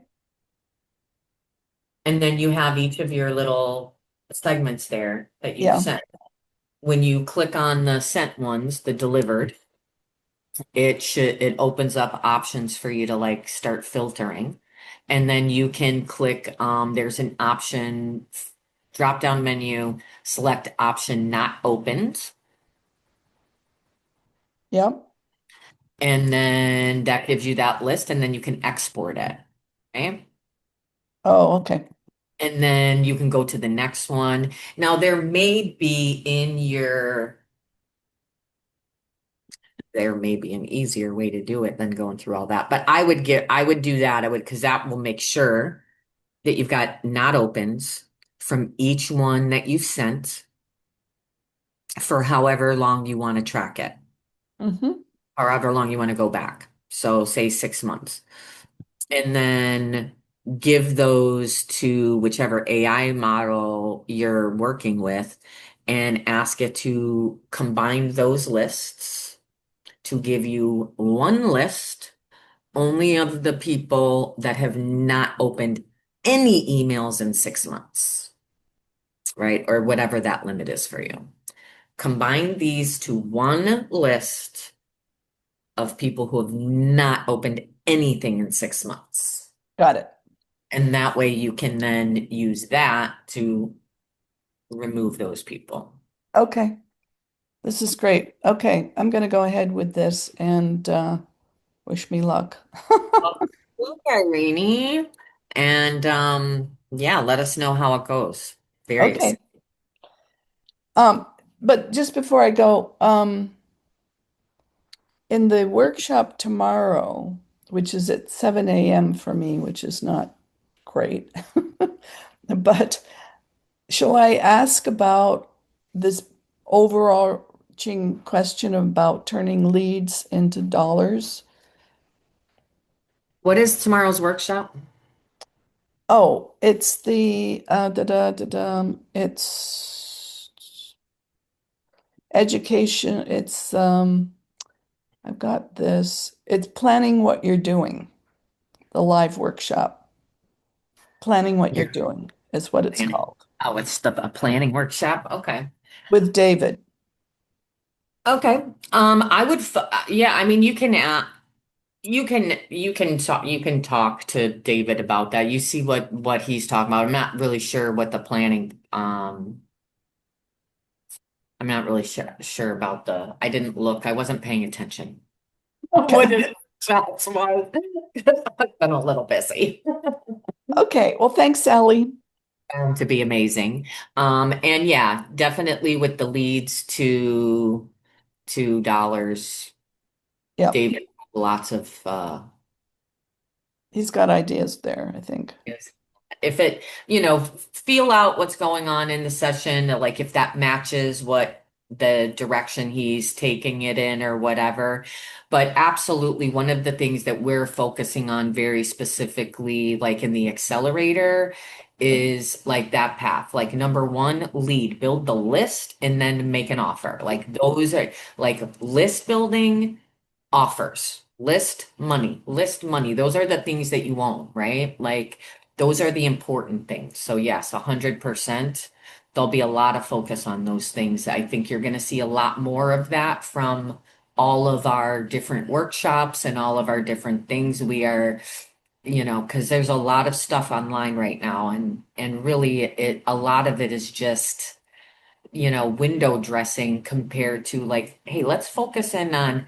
And then you have each of your little segments there that you've Yeah. sent. When you click on the sent ones, the delivered, it opens up options for you to like start filtering. And then you can click there's an option drop down menu, select option not opened, Yep. and then that gives you that list and then you can export it. Okay? Oh, okay. And then you can go to the next one. Now, there may be an easier way to do it than going through all that. But I would do that. Because that will make sure that you've got not opens from each one that you've sent for however long you want to track it, Hmm. or however long you want to go back. So say 6 months. And then give those to whichever AI model you're working with and ask it to combine those lists to give you one list only of the people that have not opened any emails in 6 months, right? Or whatever that limit is for you. Combine these to one list of people who have not opened anything in 6 months. Got it. And that way you can then use that to remove those people. Okay. This is great. Okay, I'm going to go ahead with this and wish me luck. Okay, Rainy. And yeah, let us know how it goes. Very Okay. excited. Um, but just before I go, in the workshop tomorrow, which is at 7 a.m. for me, which is not great, but shall I ask about this overarching question about turning leads into dollars? What is tomorrow's workshop? Oh, it's the it's education. I've got this. It's planning what you're doing, the live workshop. Planning what you're Your doing is what it's planning. called Oh, it's a planning workshop. Okay. with David. Okay. I would, yeah, I mean, you can talk to David about that. You see what he's talking about. I'm not really sure what the planning, I'm not really sure about I didn't look, I wasn't paying attention. What Okay. his shots was. I've been a little busy. Okay. Well, thanks, Sally. To be amazing. And yeah, definitely with the leads to dollars, Yep. David, lots of He's got ideas there, I think. yes. If it, feel out what's going on in the session, like if that matches what the direction he's taking it in or whatever. But absolutely, one of the things that we're focusing on very specifically, like in the accelerator, is like that path. Like number one, lead, build the list and then make an offer. Like those are like list building offers, list money. Those are the things that you own, right? Like those are the important things. So yes, 100%. There'll be a lot of focus on those things. I think you're going to see a lot more of that from all of our different workshops and all of our different things. We are, because there's a lot of stuff online right now, and really a lot of it is just window dressing compared to like, hey, let's focus in on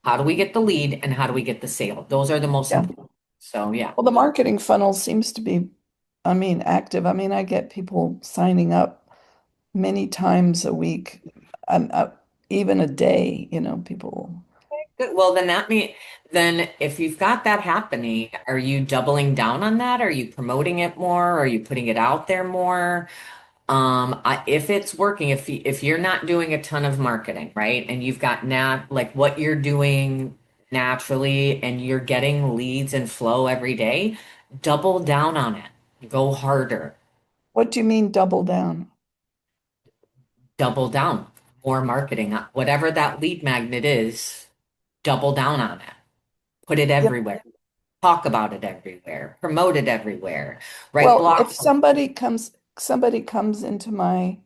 how do we get the lead and how do we get the sale? Those are the most Yeah. important. So yeah. Well, the marketing funnel seems to be, I mean, active. I mean, I get people signing up many times a week, even a day, people. Good. Well, then if you've got that happening, are you doubling down on that? Are you promoting it more? Are you putting it out there more? If it's working, if you're not doing a ton of marketing, right, and you've got nat like what you're doing naturally, and you're getting leads and flow every day, double down on it. Go harder. What do you mean double down? Double down, more marketing, whatever that lead magnet is, double down on it, put it Yeah. everywhere, talk about it everywhere, promote it everywhere, write Well, if blog. somebody comes into my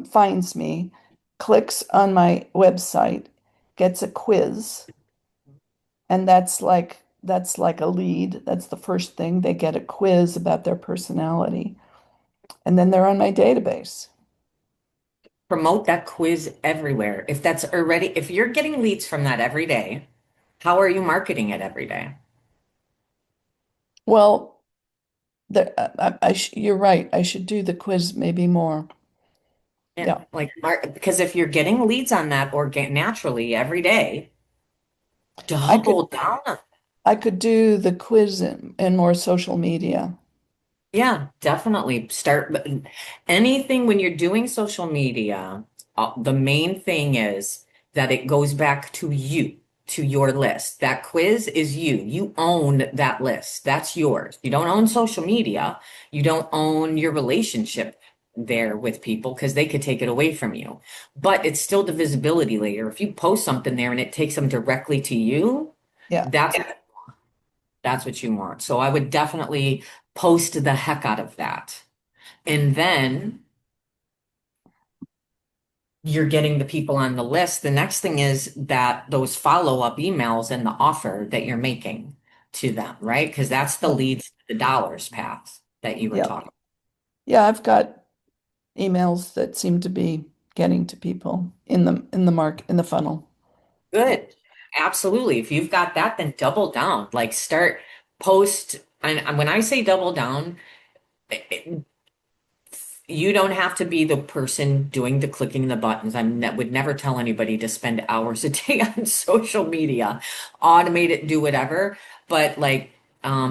finds me, clicks on my website, gets a quiz, and that's like a lead. That's the first thing. They get a quiz about their personality, and then they're on my database. Promote that quiz everywhere. If you're getting leads from that every day, how are you marketing it every day? Well, you're right. I should do the quiz maybe more. Yeah, Yeah. like because if you're getting leads on that naturally every day, I could double down on. I could do the quiz in more social media. Yeah, definitely start anything when you're doing social media. The main thing is that it goes back to you, to your list. That quiz is you. You own that list. That's yours. You don't own social media. You don't own your relationship there with people because they could take it away from you. But it's still the visibility layer. If you post something there and it takes them directly to you, Yeah. that's that's what you want. So I would definitely post the heck out of that. And then you're getting the people on the list. The next thing is that those follow-up emails and the offer that you're making to them, right? Because that's the Yeah. leads to the dollars path that you were Yeah. talking. Yeah, I've got emails that seem to be getting to people in the funnel. Yeah. Good. Absolutely. If you've got that, then double down. Like start post. And when I say double down, you don't have to be the person doing the clicking the buttons. Would never tell anybody to spend hours a day on social media. Automate it, do whatever. But like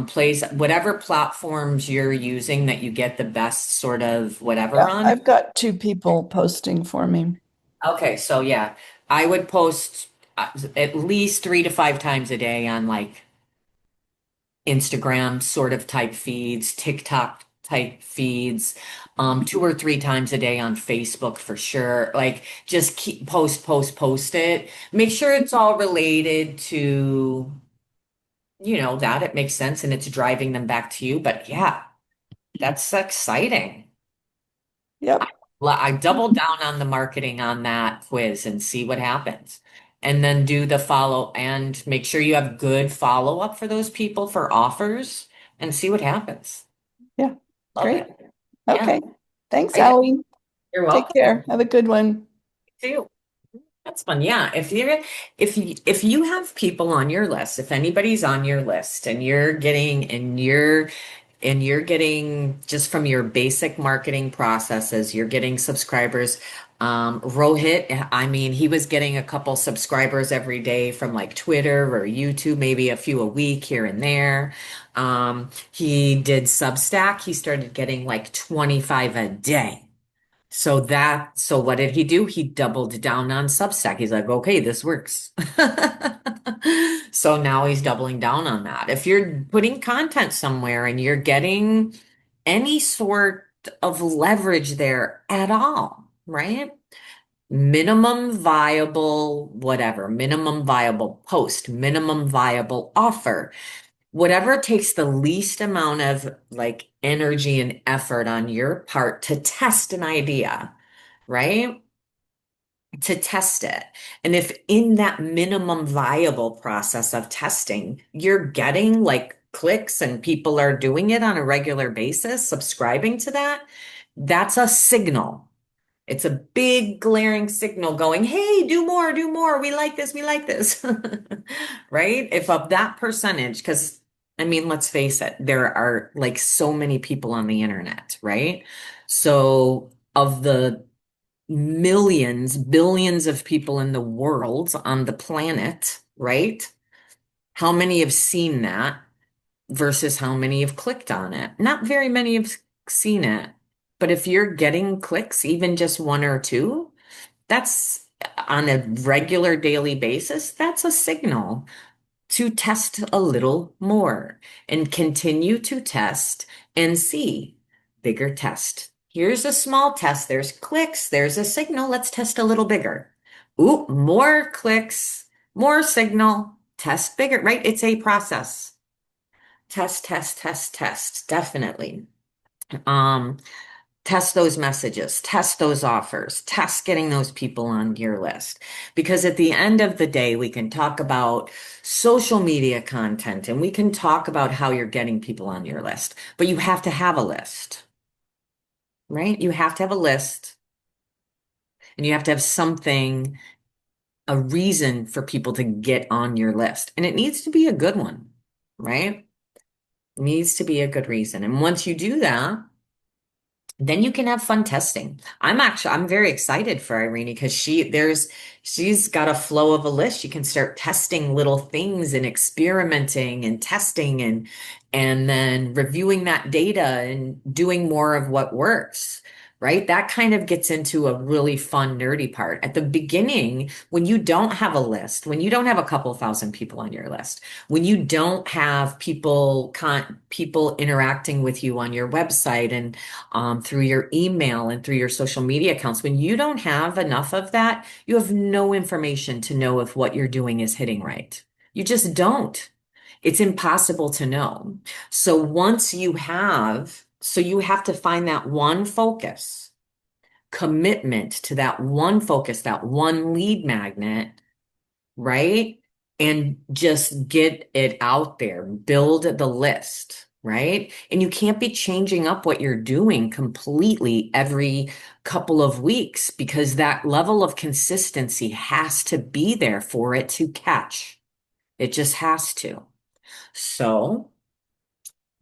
place whatever platforms you're using that you get the best sort of whatever Yeah, on. I've got two people posting for me. Okay, so yeah, I would post at least 3 to 5 times a day on like Instagram sort of type feeds, TikTok type feeds, 2 or 3 times a day on Facebook for sure. Like just keep post it. Make sure it's all related to, that it makes sense and it's driving them back to you. But yeah, that's exciting. Yep. I double down on the marketing on that quiz and see what happens. And then do the follow and make sure you have good follow up for those people for offers and see what happens. Yeah. Love Great. it. Yeah. Okay. Thanks, Right. Allie. You're Take welcome. care. Have a good one. Too. That's fun. Yeah. If you have people on your list, if anybody's on your list and you're getting just from your basic marketing processes, you're getting subscribers. Rohit, I mean, he was getting a couple subscribers every day from like Twitter or YouTube, maybe a few a week here and there. He did Substack. He started getting like 25 a day. So what did he do? He doubled down on Substack. He's like, okay, this works. So now he's doubling down on that. If you're putting content somewhere and you're getting any sort of leverage there at all, right? Minimum viable, whatever, minimum viable post, minimum viable offer, whatever takes the least amount of like energy and effort on your part to test an idea, right? To test it. And if in that minimum viable process of testing, you're getting like clicks and people are doing it on a regular basis, subscribing to that, that's a signal. It's a big glaring signal going, hey, do more, do more. We like this, we like this. Right? If of that percentage, because I mean, let's face it, there are like so many people on the internet, right? So of the millions, billions of people in the world on the planet, right? How many have seen that versus how many have clicked on it? Not very many have seen it. But if you're getting clicks, even just one or two, that's on a regular daily basis, that's a signal to test a little more and continue to test and see bigger test. Here's a small test. There's clicks. There's a signal. Let's test a little bigger. Ooh, more clicks, more signal, test bigger, right? It's a process. Test, test, test, test. Definitely. Um, Test those messages, test those offers, test getting those people on your list. Because at the end of the day, we can talk about social media content and we can talk about how you're getting people on your list, but you have to have a list, right? You have to have a list and you have to have something, a reason for people to get on your list. And it needs to be a good one, right? Needs to be a good reason. And once you do that, then you can have fun testing. I'm very excited for Irene because she's got a flow of a list. She can start testing little things and experimenting and testing and then reviewing that data and doing more of what works. Right? That kind of gets into a really fun, nerdy part. At the beginning, when you don't have a list, when you don't have a couple thousand people on your list, when you don't have people interacting with you on your website and through your email and through your social media accounts. When you don't have enough of that, you have no information to know if what you're doing is hitting right. You just don't. It's impossible to know. So you have to find that one focus, commitment to that one focus, that one lead magnet, right? And just get it out there, build the list, right? And you can't be changing up what you're doing completely every couple of weeks because that level of consistency has to be there for it to catch. It just has to. So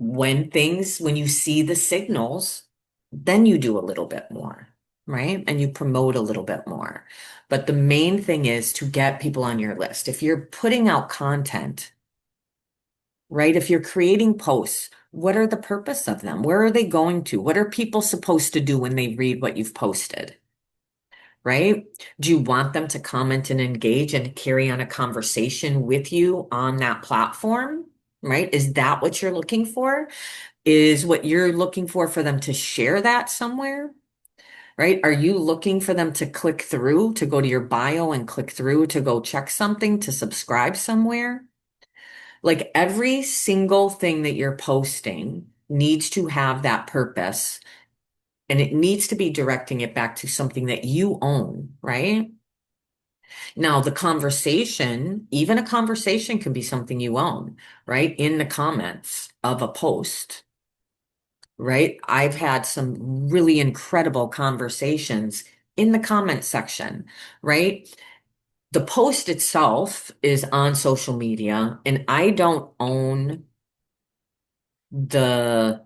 when you see the signals, then you do a little bit more, right? And you promote a little bit more. But the main thing is to get people on your list. If you're putting out content, right? If you're creating posts, what are the purpose of them? Where are they going to? What are people supposed to do when they read what you've posted? Right? Do you want them to comment and engage and carry on a conversation with you on that platform? Right? Is that what you're looking for? Is what you're looking for them to share that somewhere, right? Are you looking for them to click through, to go to your bio and click through to go check something, to subscribe somewhere? Like every single thing that you're posting needs to have that purpose and it needs to be directing it back to something that you own, right? Now, the conversation, even a conversation can be something you own, right? In the comments of a post, right? I've had some really incredible conversations in the comment section, right? The post itself is on social media, and I don't own the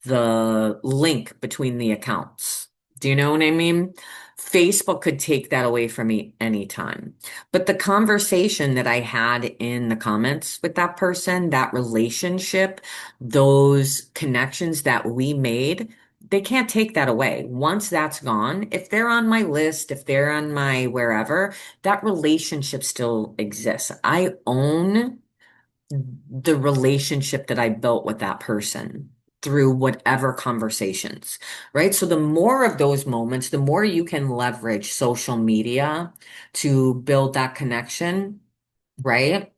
the link between the accounts. Do you know what I mean? Facebook could take that away from me anytime. But the conversation that I had in the comments with that person, that relationship, those connections that we made, they can't take that away. Once that's gone, if they're on my list, if they're on my wherever, that relationship still exists. I own the relationship that I built with that person through whatever conversations, right? So the more of those moments, the more you can leverage social media to build that connection, right?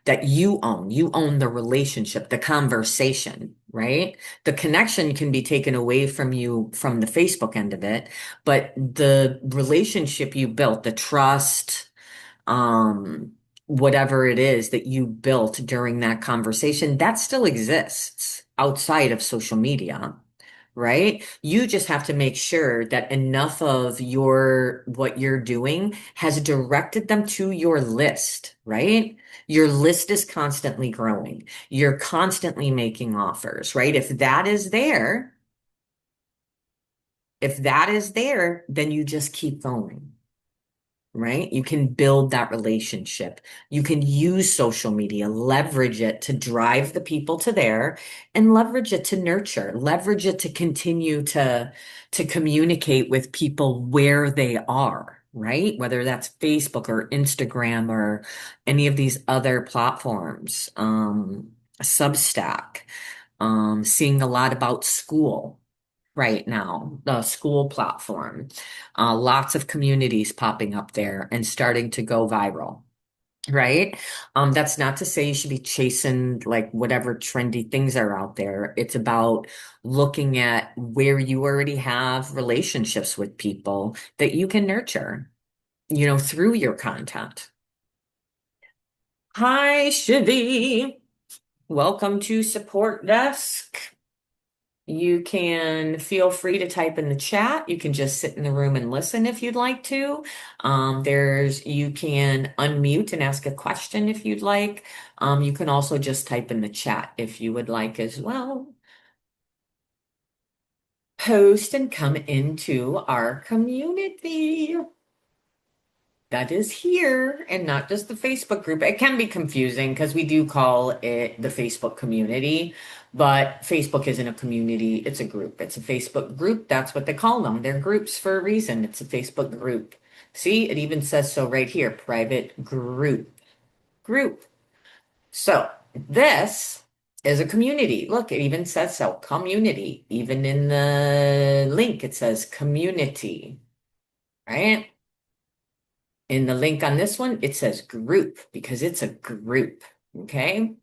That you own the relationship, the conversation, right? The connection can be taken away from you from the Facebook end of it, but the relationship you built, the trust, um, whatever it is that you built during that conversation, that still exists outside of social media, right? You just have to make sure that enough of what you're doing has directed them to your list, right? Your list is constantly growing. You're constantly making offers, right? If that is there, then you just keep going, right? You can build that relationship. You can use social media, leverage it to drive the people to there and leverage it to nurture, leverage it to continue to communicate with people where they are, right? Whether that's Facebook or Instagram or any of these other platforms, Substack, seeing a lot about school right now, the school platform. Lots of communities popping up there and starting to go viral, right? That's not to say you should be chasing like whatever trendy things are out there. It's about looking at where you already have relationships with people that you can nurture, through your content. Hi, Shivi. Welcome to Support Desk. You can feel free to type in the chat. You can just sit in the room and listen if you'd like to. You can unmute and ask a question if you'd like. You can also just type in the chat if you would like as well. Post and come into our community that is here and not just the Facebook group. It can be confusing because we do call it the Facebook community, but Facebook isn't a community, it's a group. It's a Facebook group. That's what they call them. They're groups for a reason. It's a Facebook group. See, it even says so right here, private group. Group. So this is a community. Look, it even says so, community. Even in the link, it says community, right? In the link on this one, it says group because it's a group. Okay.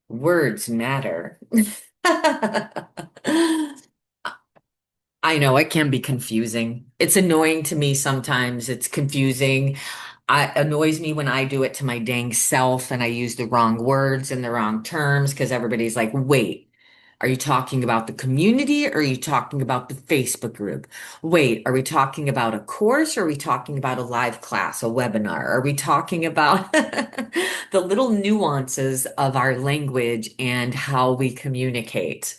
Words matter. I know it can be confusing. It's annoying to me sometimes. It's confusing. It annoys me when I do it to my dang self and I use the wrong words and the wrong terms because everybody's like, wait, are you talking about the community or are you talking about the Facebook group? Wait, are we talking about a course or are we talking about a live class, a webinar? Are we talking about the little nuances of our language and how we communicate?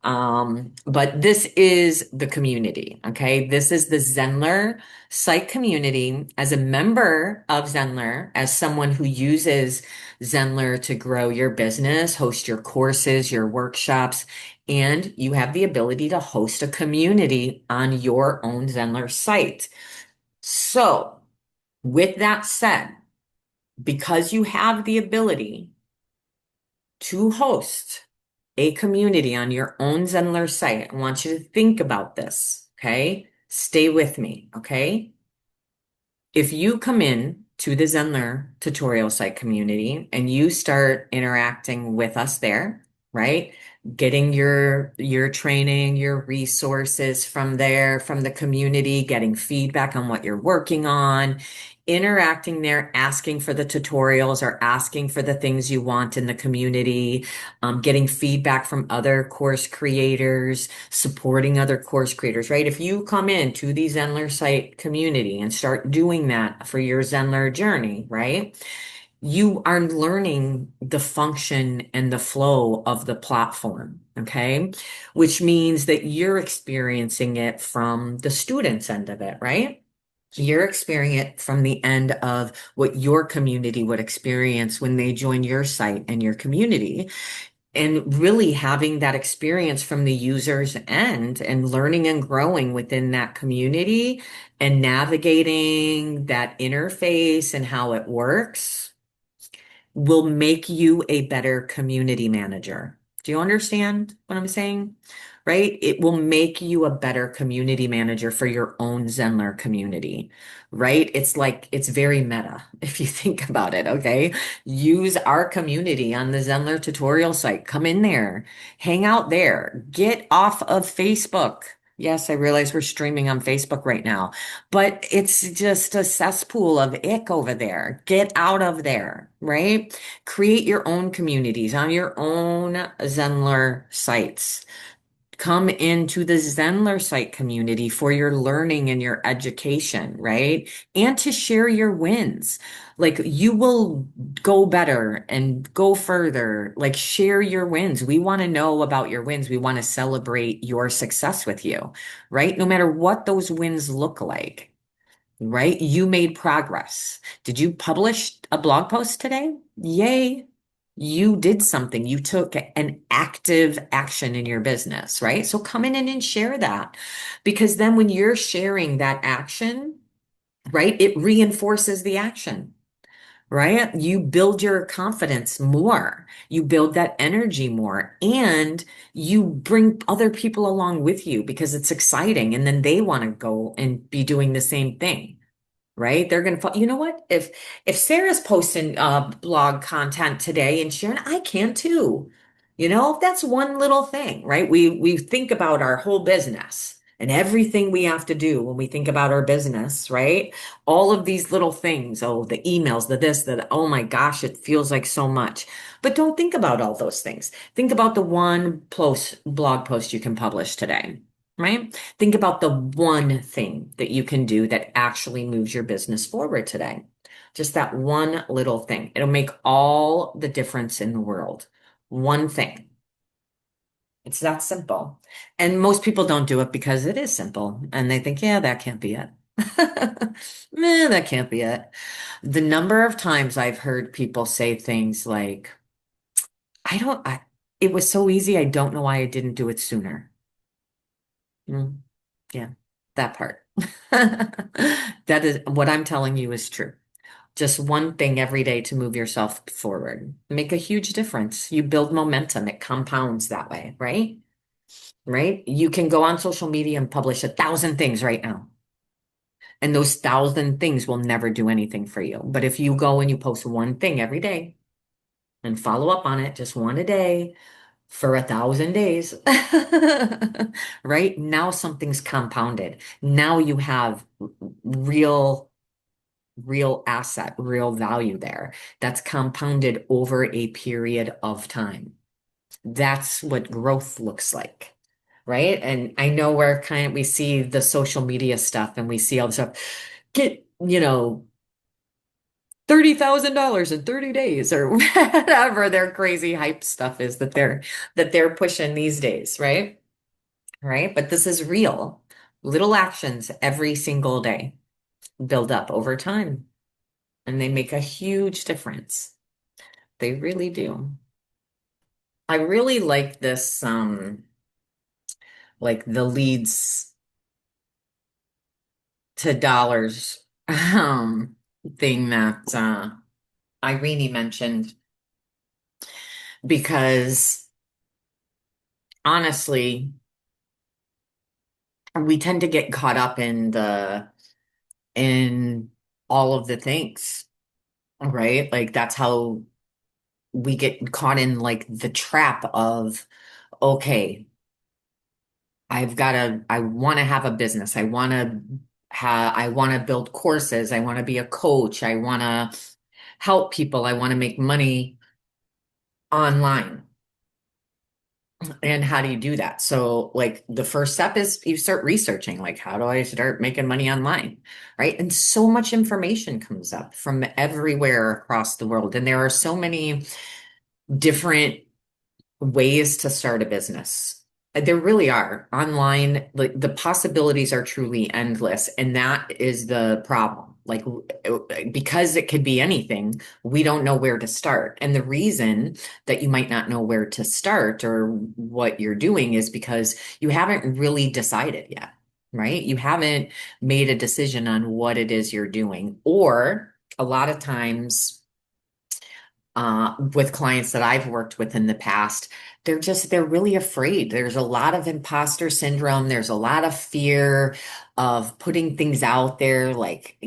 But this is the community, okay? This is the Zenler site community. As a member of Zenler, as someone who uses Zenler to grow your business, host your courses, your workshops, and you have the ability to host a community on your own Zenler site. So, with that said, because you have the ability to host a community on your own Zenler site, I want you to think about this, okay? Stay with me, okay? If you come in to the Zenler tutorial site community and you start interacting with us there, right? Getting your training, your resources from there, from the community, getting feedback on what you're working on, interacting there, asking for the tutorials or asking for the things you want in the community, getting feedback from other course creators, supporting other course creators, right? If you come into the Zenler site community and start doing that for your Zenler journey, right? You are learning the function and the flow of the platform, okay? Which means that you're experiencing it from the student's end of it, right? You're experiencing it from the end of what your community would experience when they join your site and your community and really having that experience from the user's end and learning and growing within that community and navigating that interface and how it works will make you a better community manager. Do you understand what I'm saying? Right? It will make you a better community manager for your own Zenler community, right? It's like, it's very meta if you think about it, okay? Use our community on the Zenler tutorial site. Come in there, hang out there, get off of Facebook. Yes, I realize we're streaming on Facebook right now, but it's just a cesspool of ick over there. Get out of there, right? Create your own communities on your own Zenler sites. Come into the Zenler site community for your learning and your education, right? And to share your wins. Like you will go better and go further. Like share your wins. We want to know about your wins. We want to celebrate your success with you, right? No matter what those wins look like, right? You made progress. Did you publish a blog post today? Yay. You did something. You took an active action in your business, right? So come in and share that because then when you're sharing that action, right, it reinforces the action, right? You build your confidence more. You build that energy more and you bring other people along with you because it's exciting and then they want to go and be doing the same thing, right? They're going to, you know what? If Sarah's posting blog content today and sharing, I can too. You know, that's one little thing, right? We think about our whole business. And everything we have to do when we think about our business, right? All of these little things, oh, the emails, the this, the, oh my gosh, it feels like so much. But don't think about all those things. Think about the one post, blog post you can publish today, right? Think about the one thing that you can do that actually moves your business forward today. Just that one little thing. It'll make all the difference in the world. One thing. It's that simple. And most people don't do it because it is simple. And they think, yeah, that can't be it. That can't be it. The number of times I've heard people say things like, I don't, I, it was so easy. I don't know why I didn't do it sooner. Mm, yeah, that part. That is what I'm telling you is true. Just one thing every day to move yourself forward. Make a huge difference. You build momentum. It compounds that way, right? Right? You can go on social media and publish 1,000 things right now. And those 1,000 things will never do anything for you. But if you go and you post one thing every day and follow up on it, just one a day for 1,000 days, right? Now something's compounded. Now you have real, real asset, real value there that's compounded over a period of time. That's what growth looks like. Right. And I know where kind of we see the social media stuff and we see all the stuff, get, $30,000 in 30 days or whatever their crazy hype stuff is that they're pushing these days, right? Right. But this is real. Little actions every single day build up over time and they make a huge difference. They really do. I really like this, like the leads to dollars thing that Irene mentioned because honestly, we tend to get caught up in all of the things, right? Like that's how we get caught in like the trap of, okay, I want to have a business. I want to build courses. I want to be a coach. I want to help people. I want to make money online. And how do you do that? So, like, the first step is you start researching, like, how do I start making money online? Right. And so much information comes up from everywhere across the world. And there are so many different ways to start a business. There really are. Online, like the possibilities are truly endless, and that is the problem. Like because it could be anything, we don't know where to start. And the reason that you might not know where to start or what you're doing is because you haven't really decided yet, right? You haven't made a decision on what it is you're doing, or a lot of times with clients that I've worked with in the past, they're really afraid. There's a lot of imposter syndrome. There's a lot of fear of putting things out there like,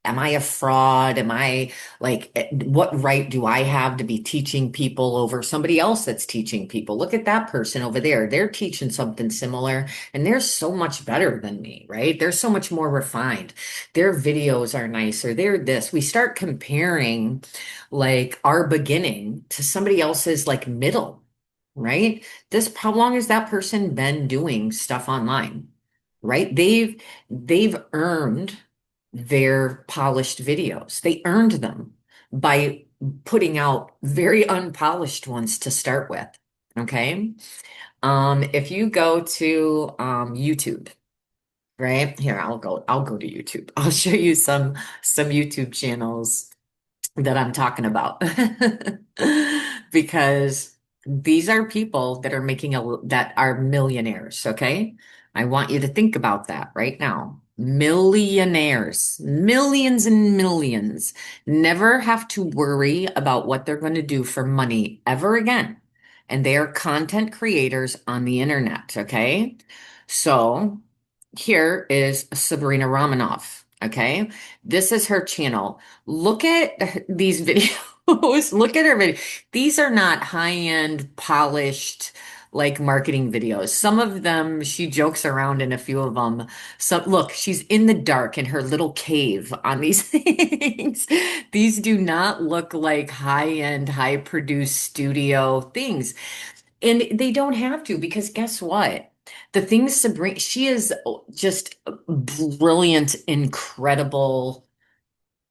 am I a fraud? Am I like, what right do I have to be teaching people over somebody else that's teaching people? Look at that person over there. They're teaching something similar and they're so much better than me, right? They're so much more refined. Their videos are nicer. They're this. We start comparing like our beginning to somebody else's like middle, right? How long has that person been doing stuff online? Right? They've earned their polished videos. They earned them by putting out very unpolished ones to start with. Okay. If you go to YouTube, right? Here, I'll go to YouTube. I'll show you some YouTube channels that I'm talking about because these are people that are that are millionaires, okay? I want you to think about that right now. Millionaires, millions and millions, never have to worry about what they're going to do for money ever again. And they are content creators on the internet, okay? So here is Sabrina Romanoff, okay? This is her channel. Look at these videos. Look at her video. These are not high-end, polished, like marketing videos. Some of them, she jokes around in a few of them. So look, she's in the dark in her little cave on these things. These do not look like high-end, high-produced studio things. And they don't have to because guess what? The things Sabrina, she is just brilliant, incredible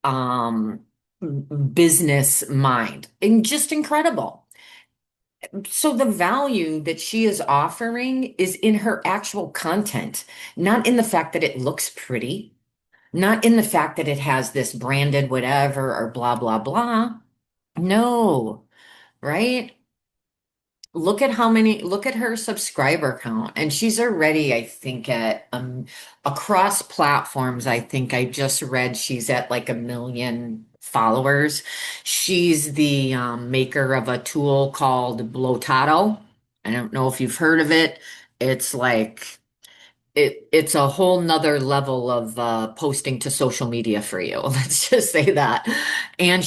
um business mind and just incredible. So the value that she is offering is in her actual content, not in the fact that it looks pretty, not in the fact that it has this branded whatever or blah blah blah. No, right? Look at her subscriber count. And she's already, I think, at across platforms, I think I just read she's at like 1 million followers. She's the maker of a tool called Blotato. I don't know if you've heard of it. It's like it's a whole nother level of posting to social media for you. Let's just say that. And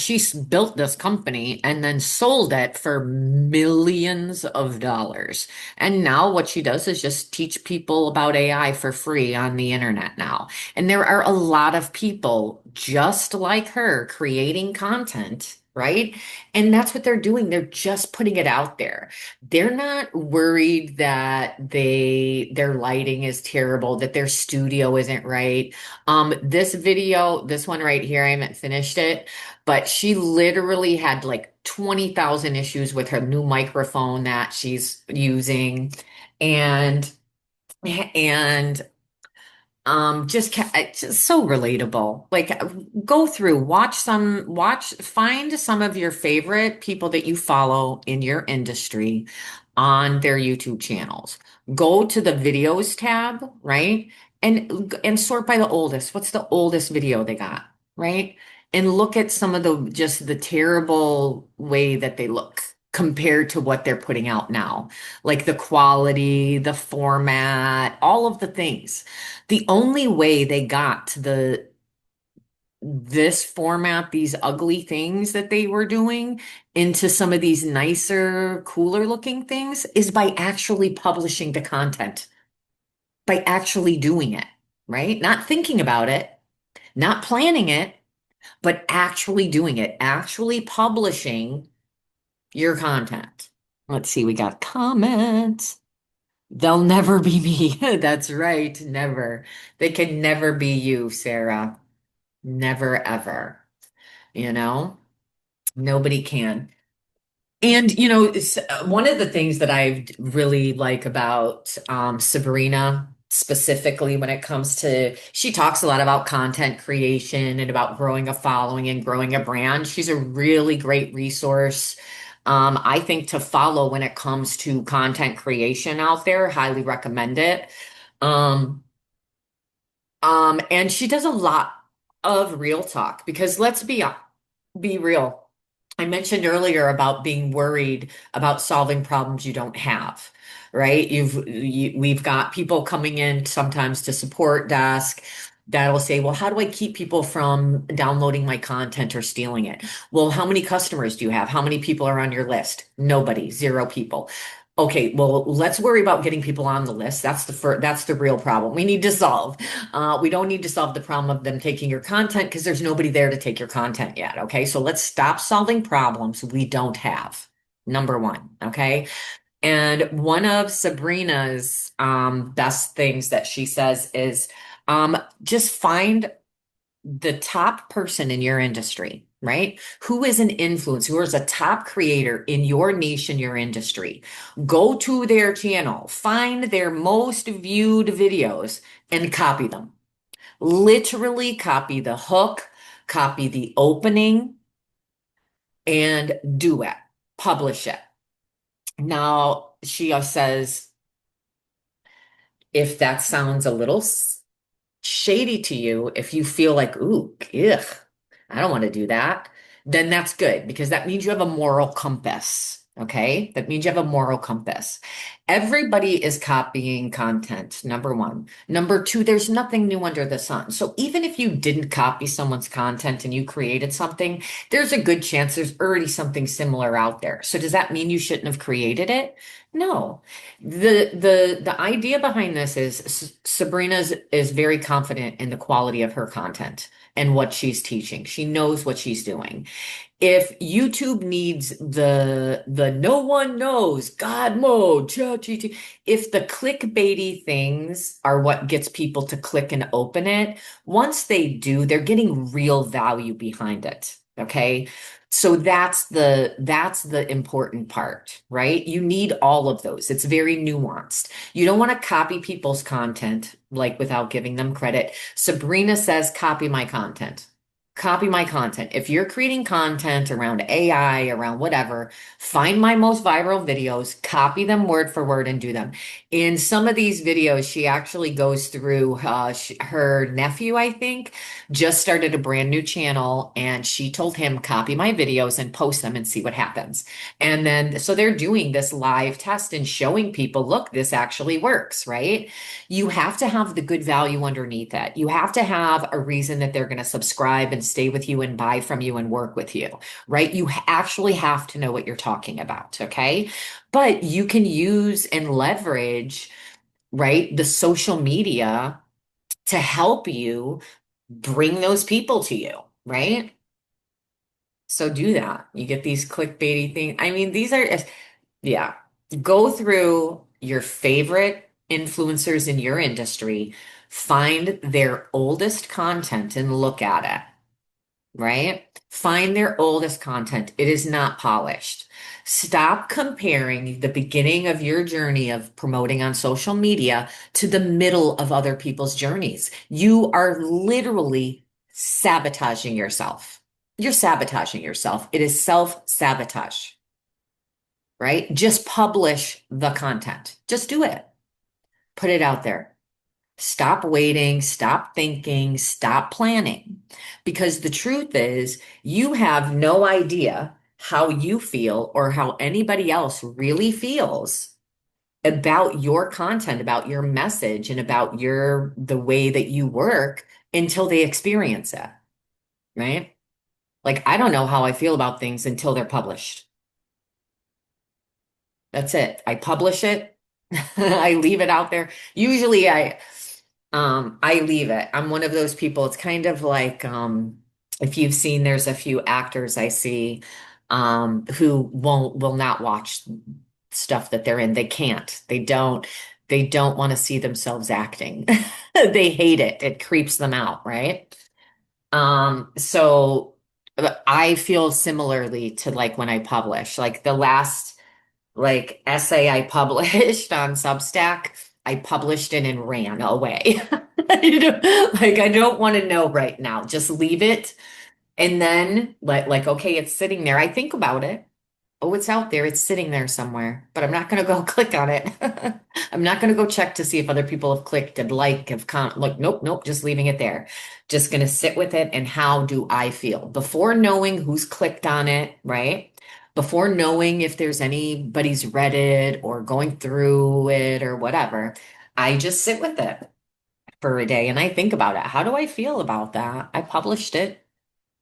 built this company and then sold it for millions of dollars. And now what she does is just teach people about AI for free on the internet now. And there are a lot of people just like her creating content, right? And that's what they're doing. They're just putting it out there. They're not worried that their lighting is terrible, that their studio isn't right. This video, this one right here, I haven't finished it, but she literally had like 20,000 issues with her new microphone that she's using. And and it's just so relatable. Like go through, find some of your favorite people that you follow in your industry on their YouTube channels. Go to the videos tab, right? And sort by the oldest. What's the oldest video they got, right? And look at some of the terrible way that they look compared to what they're putting out now. Like the quality, the format, all of the things. The only way they got to this format, these ugly things that they were doing into some of these nicer, cooler looking things is by actually publishing the content, by actually doing it, right? Not thinking about it, not planning it, but actually doing it, actually publishing your content. Let's see, we got comments. They'll never be me. That's right, never. They can never be you, Sarah. Never, ever. You know, nobody can. And, one of the things that I really like about Sabrina, specifically when it comes to, she talks a lot about content creation and about growing a following and growing a brand. She's a really great resource, I think, to follow when it comes to content creation out there. Highly recommend it. Um, and she does a lot of real talk because be real. I mentioned earlier about being worried about solving problems you don't have, right? We've got people coming in sometimes to support desk that'll say, well, how do I keep people from downloading my content or stealing it? Well, how many customers do you have? How many people are on your list? Nobody, zero people. Okay, well, let's worry about getting people on the list. That's the real problem we need to solve. We don't need to solve the problem of them taking your content because there's nobody there to take your content yet. Okay, so let's stop solving problems we don't have. Number one, okay? And one of Sabrina's best things that she says is just find the top person in your industry, right? Who is an influencer, who is a top creator in your niche, in your industry. Go to their channel, find their most viewed videos and copy them. Literally copy the hook, copy the opening, and do it. Publish it. Now, she says, if that sounds a little shady to you, if you feel like, ooh, ugh, I don't want to do that, then that's good because that means you have a moral compass. Okay. That means you have a moral compass. Everybody is copying content, number one. Number two, there's nothing new under the sun. So even if you didn't copy someone's content and you created something, there's a good chance there's already something similar out there. So does that mean you shouldn't have created it? No. The idea behind this is Sabrina's very confident in the quality of her content and what she's teaching. She knows what she's doing. If YouTube needs the no one knows God mode, if the clickbaity things are what gets people to click and open it, once they do, they're getting real value behind it. Okay. So that's the important part, right? You need all of those. It's very nuanced. You don't want to copy people's content like without giving them credit. Sabrina says, copy my content. Copy my content. If you're creating content around AI, around whatever, find my most viral videos, copy them word for word and do them. In some of these videos, she actually goes through her nephew, I think, just started a brand new channel and she told him, copy my videos and post them and see what happens. And then, so they're doing this live test and showing people, look, this actually works, right? You have to have the good value underneath it. You have to have a reason that they're going to subscribe and stay with you and buy from you and work with you, right? You actually have to know what you're talking about, okay? But you can use and leverage, right, the social media to help you bring those people to you, right? So do that. You get these clickbaity things. I mean, these are, yeah, go through your favorite influencers in your industry, find their oldest content and look at it, right? Find their oldest content. It is not polished. Stop comparing the beginning of your journey of promoting on social media to the middle of other people's journeys. You are literally sabotaging yourself. You're sabotaging yourself. It is self-sabotage, right? Just publish the content. Just do it. Put it out there. Stop waiting, stop thinking, stop planning. Because the truth is, you have no idea how you feel or how anybody else really feels about your content, about your message, and about the way that you work until they experience it, right? Like, I don't know how I feel about things until they're published. That's it. I publish it. I leave it out there. Usually I leave it. I'm one of those people. It's kind of like if you've seen there's a few actors I see who will not watch stuff that they're in. They can't. They don't want to see themselves acting. They hate it. It creeps them out, right? So I feel similarly to like when I publish. Like the last like essay I published on Substack, I published it and ran away. Like I don't want to know right now. Just leave it. And then like, okay, it's sitting there. I think about it. Oh, it's out there. It's sitting there somewhere, but I'm not going to go click on it. I'm not going to go check to see if other people have clicked and like, have like, nope, nope, just leaving it there. Just going to sit with it. And how do I feel before knowing who's clicked on it, right? Before knowing if there's anybody's read it or going through it or whatever, I just sit with it for a day and I think about it. How do I feel about that? I published it,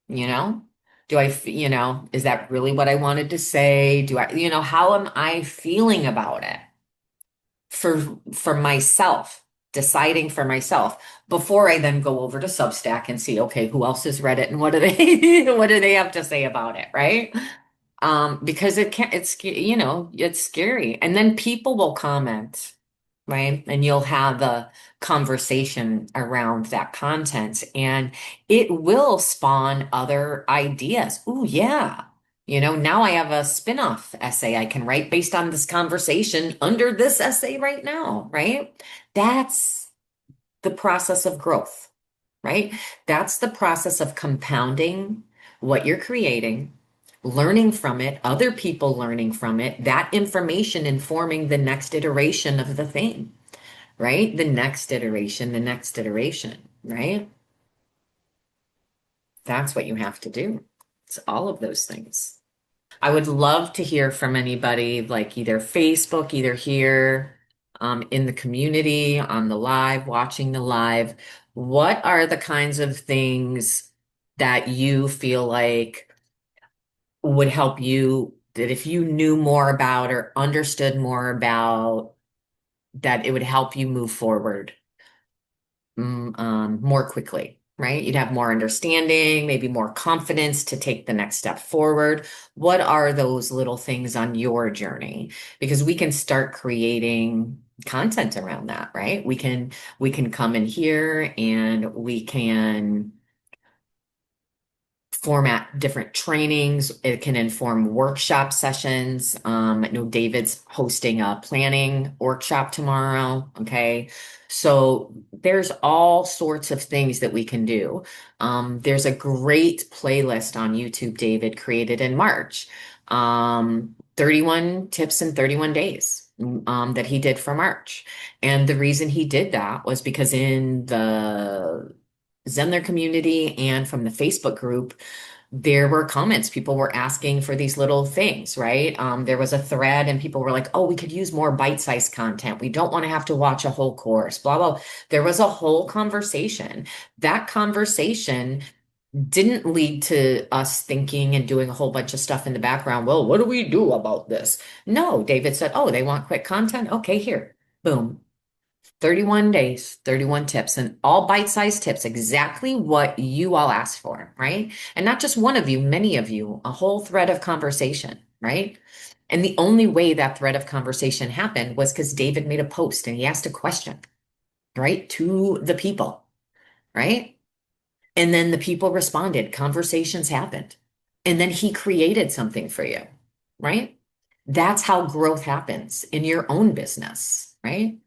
you know? Is that really what I wanted to say? How am I feeling about it for myself, deciding for myself before I then go over to Substack and see, okay, who else has read it and what do they what do they have to say about it, right? Because it's scary. And then people will comment, right? And you'll have a conversation around that content and it will spawn other ideas. Ooh, yeah. Now I have a spin-off essay I can write based on this conversation under this essay right now, right? That's the process of growth, right? That's the process of compounding what you're creating, learning from it, other people learning from it, that information informing the next iteration of the thing, right? The next iteration, right? That's what you have to do. It's all of those things. I would love to hear from anybody, like either Facebook, either here in the community, on the live, watching the live. What are the kinds of things that you feel like would help you, that if you knew more about or understood more about, that it would help you move forward more quickly, right? You'd have more understanding, maybe more confidence to take the next step forward. What are those little things on your journey? Because we can start creating content around that, right? We can come in here and we can format different trainings. It can inform workshop sessions. I know David's hosting a planning workshop tomorrow. Okay. So there's all sorts of things that we can do. There's a great playlist on YouTube, David created in March. 31 tips in 31 days. That he did for March. And the reason he did that was because in the Zenler community and from the Facebook group, there were comments. People were asking for these little things, right? There was a thread, and people were like, oh, we could use more bite-sized content. We don't want to have to watch a whole course, blah, blah. There was a whole conversation. That conversation didn't lead to us thinking and doing a whole bunch of stuff in the background. Well, what do we do about this? No, David said, oh, they want quick content. Okay, here. Boom. 31 days, 31 tips, and all bite-sized tips, exactly what you all asked for, right? And not just one of you, many of you, a whole thread of conversation, right? And the only way that thread of conversation happened was because David made a post and he asked a question, right, to the people, right? And then the people responded, conversations happened. And then he created something for you, right? That's how growth happens in your own business, right?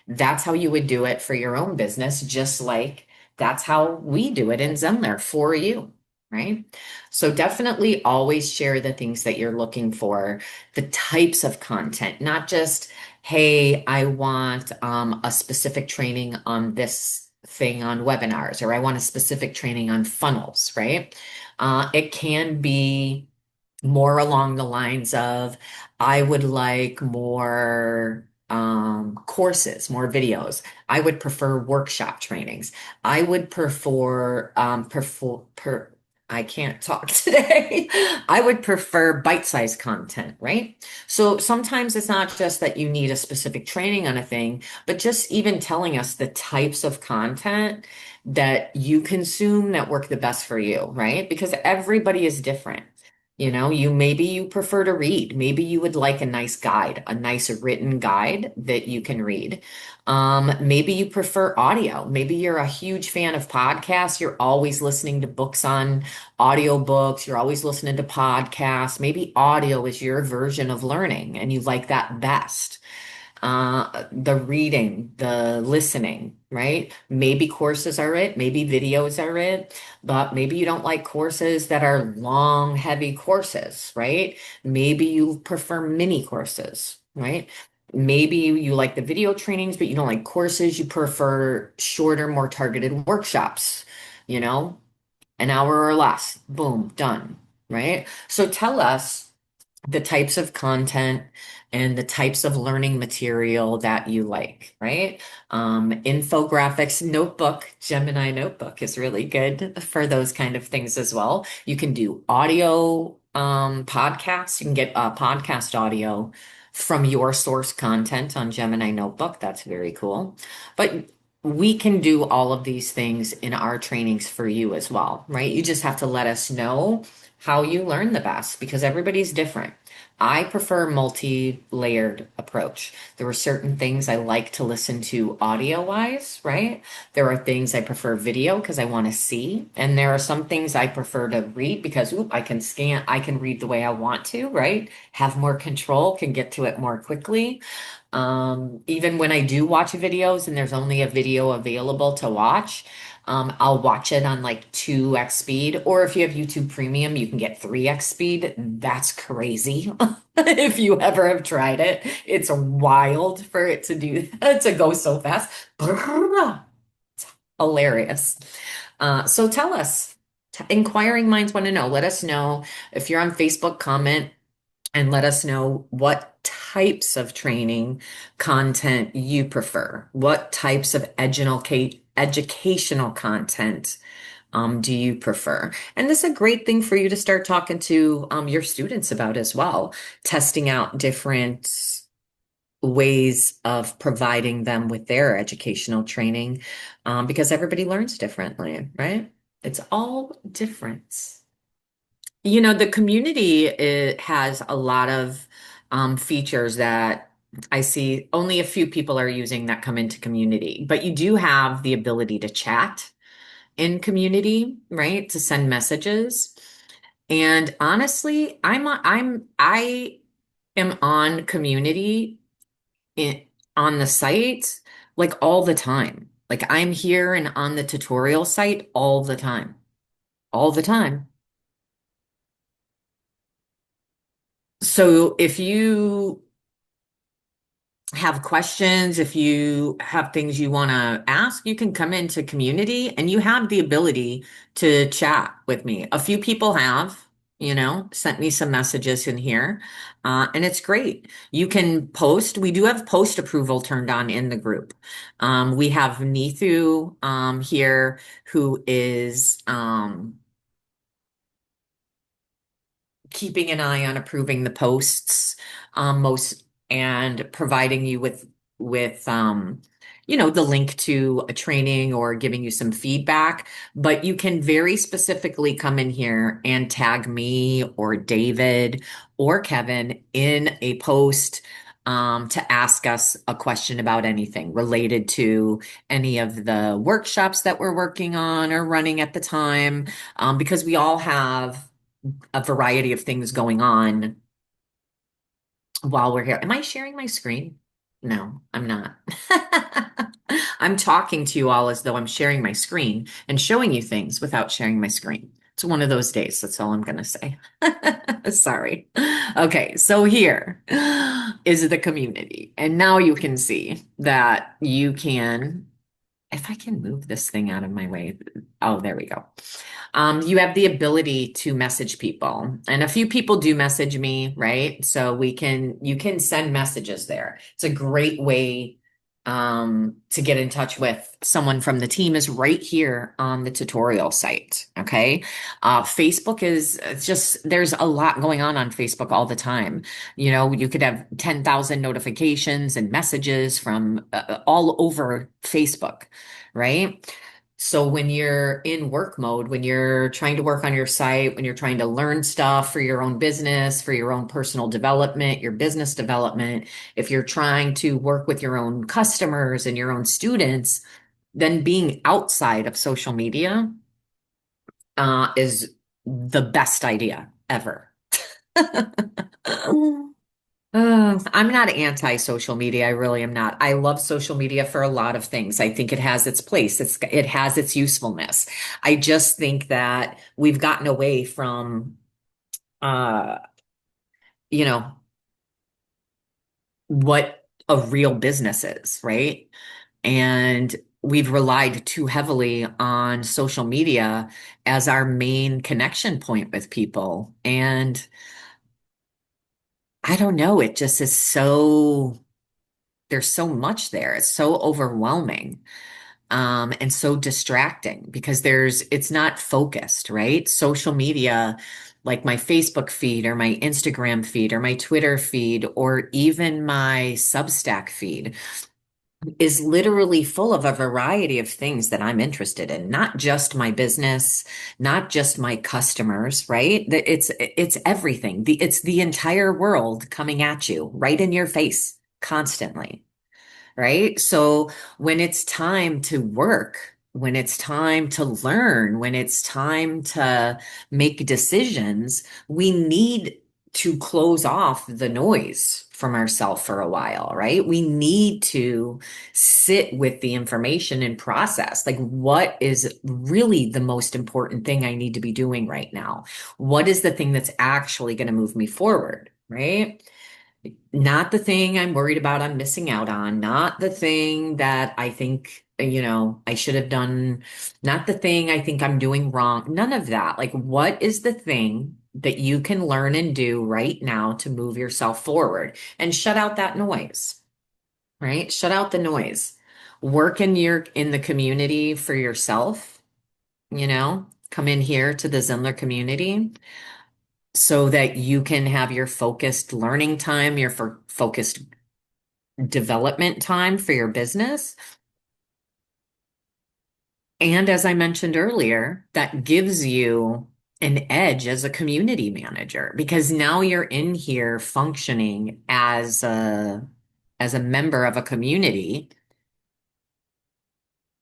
That's how you would do it for your own business, just like that's how we do it in Zenler for you, right? So definitely always share the things that you're looking for, the types of content, not just, hey, I want a specific training on this thing on webinars, or I want a specific training on funnels, right? It can be more along the lines of I would like more courses, more videos. I would prefer workshop trainings. I would I can't talk today. I would prefer bite-sized content, right? So sometimes it's not just that you need a specific training on a thing, but just even telling us the types of content that you consume that work the best for you, right? Because everybody is different. You maybe you prefer to read. Maybe you would like a nice guide, a nice written guide that you can read. Maybe you prefer audio. Maybe you're a huge fan of podcasts. You're always listening to books on audiobooks. You're always listening to podcasts. Maybe audio is your version of learning and you like that best. The reading, the listening, right? Maybe courses are it, maybe videos are it, but maybe you don't like courses that are long, heavy courses, right? Maybe you prefer mini courses, right? Maybe you like the video trainings, but you don't like courses. You prefer shorter, more targeted workshops, you know, an hour or less. Boom, done, right? So tell us the types of content and the types of learning material that you like, right? Infographics, notebook, Gemini notebook is really good for those kind of things as well. You can do audio podcasts. You can get podcast audio from your source content on Gemini Notebook. That's very cool. But we can do all of these things in our trainings for you as well, right? You just have to let us know how you learn the best because everybody's different. I prefer multi-layered approach. There are certain things I like to listen to audio wise, right? There are things I prefer video because I want to see. And there are some things I prefer to read because I can scan, I can read the way I want to, right? Have more control, can get to it more quickly. Even when I do watch videos and there's only a video available to watch, I'll watch it on like 2x speed. Or if you have YouTube Premium, you can get 3x speed. That's crazy. If you ever have tried it, it's wild for it to do that, to go so fast. It's hilarious. So tell us. Inquiring minds want to know. Let us know if you're on Facebook, comment and let us know what types of training content you prefer. What types of educational content do you prefer? And this is a great thing for you to start talking to your students about as well, testing out different ways of providing them with their educational training, because everybody learns differently, right? It's all different. You know, the community it has a lot of features that I see only a few people are using that come into community, but you do have the ability to chat in community, right? To send messages. And honestly, I am on community in, on the site like all the time. Like I'm here and on the tutorial site all the time. All the time. So if you have questions, if you have things you want to ask, you can come into community and you have the ability to chat with me. A few people have, sent me some messages in here, and it's great. You can post. We do have post approval turned on in the group. We have Neethu here who is keeping an eye on approving the posts most and providing you with the link to a training or giving you some feedback, but you can very specifically come in here and tag me or David or Kevin in a post to ask us a question about anything related to any of the workshops that we're working on or running at the time, because we all have a variety of things going on while we're here. Am I sharing my screen? No, I'm not. I'm talking to you all as though I'm sharing my screen and showing you things without sharing my screen. It's one of those days. That's all I'm going to say. Sorry. Okay, so here is the community. And now you can see that you can, if I can move this thing out of my way. Oh, there we go. You have the ability to message people, and a few people do message me, right? So you can send messages there. It's a great way to get in touch with someone from the team is right here on the tutorial site. Okay. Facebook is it's just, there's a lot going on Facebook all the time. You know, you could have 10,000 notifications and messages from all over Facebook, right? So when you're in work mode, when you're trying to work on your site, when you're trying to learn stuff for your own business, for your own personal development, your business development, if you're trying to work with your own customers and your own students, then being outside of social media is the best idea ever. I'm not anti-social media. I really am not. I love social media for a lot of things. I think it has its place. It has its usefulness. I just think that we've gotten away from uh, you know, what a real business is, right? And we've relied too heavily on social media as our main connection point with people. And I don't know, it just is so there's so much there. It's so overwhelming, and so distracting because it's not focused, right? Social media, like my Facebook feed or my Instagram feed or my Twitter feed or even my Substack feed is literally full of a variety of things that I'm interested in, not just my business, not just my customers, right? It's everything. It's the entire world coming at you right in your face constantly, right? So when it's time to work, when it's time to learn, when it's time to make decisions, we need to close off the noise from ourselves for a while, right? We need to sit with the information and process. Like, what is really the most important thing I need to be doing right now? What is the thing that's actually going to move me forward, right? Not the thing I'm worried about I'm missing out on, not the thing that I think I should have done not the thing I think I'm doing wrong. None of that. Like, what is the thing that you can learn and do right now to move yourself forward and shut out that noise, right? Shut out the noise. Work in the community for yourself, come in here to the Zenler community so that you can have your focused learning time, your focused development time for your business. And as I mentioned earlier, that gives you an edge as a community manager because now you're in here functioning as a member of a community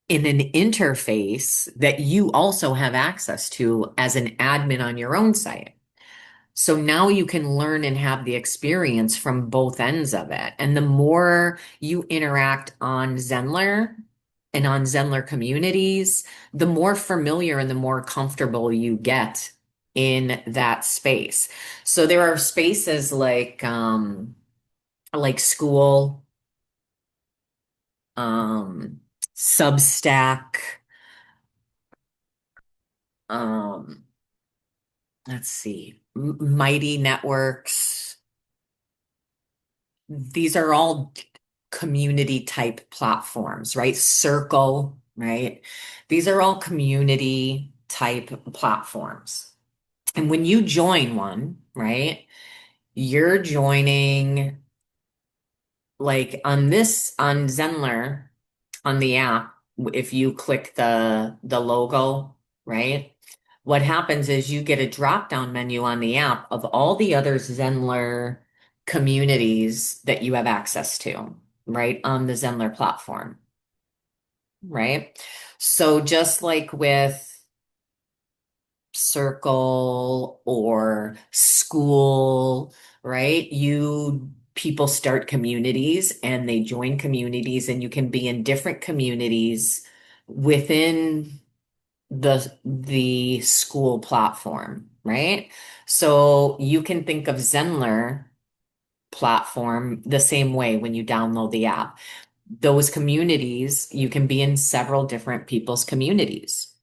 in an interface that you also have access to as an admin on your own site. So now you can learn and have the experience from both ends of it. And the more you interact on Zenler and on Zenler communities, the more familiar and the more comfortable you get in that space. So there are spaces like school, um, Substack, um, let's see, Mighty Networks. These are all community type platforms, right? Circle, right? These are all community type platforms. And when you join one, right, you're joining like on Zenler, on the app, if you click the logo, right? What happens is you get a drop down menu on the app of all the other Zenler communities that you have access to, right? On the Zenler platform, right? So just like with Circle or school, right? People start communities and they join communities, and you can be in different communities within the school platform, right? So you can think of Zenler platform the same way when you download the app. Those communities, you can be in several different people's communities,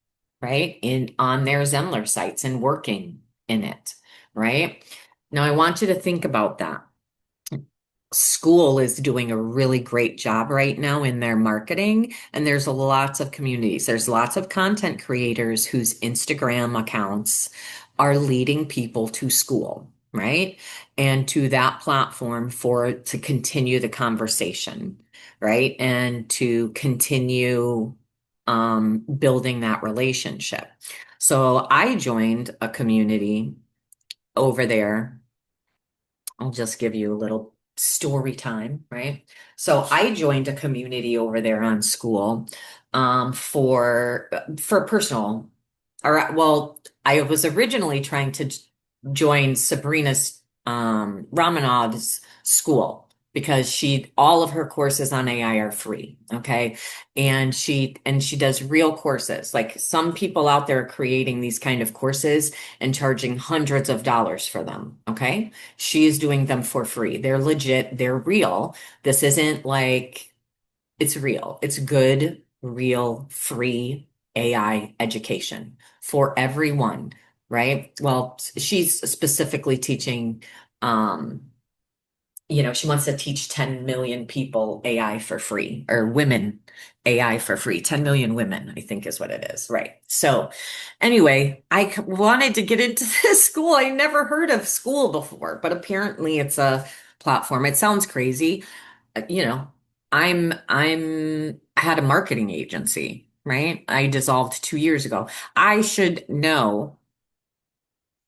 right? On their Zenler sites and working in it, right? Now I want you to think about that. School is doing a really great job right now in their marketing, and there's lots of communities. There's lots of content creators whose Instagram accounts are leading people to school, right? And to that platform to continue the conversation, right? And to continue building that relationship. So I joined a community over there. I'll just give you a little story time, right? So I joined a community over there on school for personal, or well, I was originally trying to join Sabrina's Ramanov's school because all of her courses on AI are free, okay? And she does real courses. Like some people out there are creating these kind of courses and charging hundreds of dollars for them, okay? She is doing them for free. They're legit, they're real. This isn't like it's real. It's good, real, free AI education for everyone, right? Well, she's specifically teaching, um, she wants to teach 10 million people AI for free, or women AI for free. 10 million women, I think is what it is. Right. So anyway, wanted to get into this school. I never heard of school before, but apparently it's a platform. It sounds crazy. You know, I had a marketing agency, right? I dissolved 2 years ago. I should know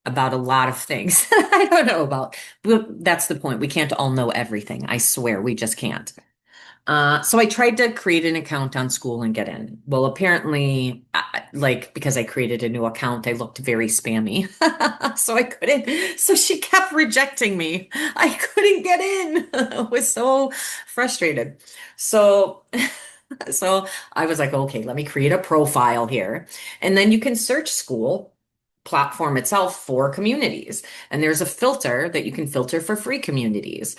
about a lot of things I don't know about. But that's the point. We can't all know everything. I swear, we just can't. So I tried to create an account on school and get in. Well, apparently, like because I created a new account, I looked very spammy. So I couldn't. So she kept rejecting me. I couldn't get in. I was so frustrated. So so I was like, okay, let me create a profile here. And then you can search school platform itself for communities. And there's a filter that you can filter for free communities.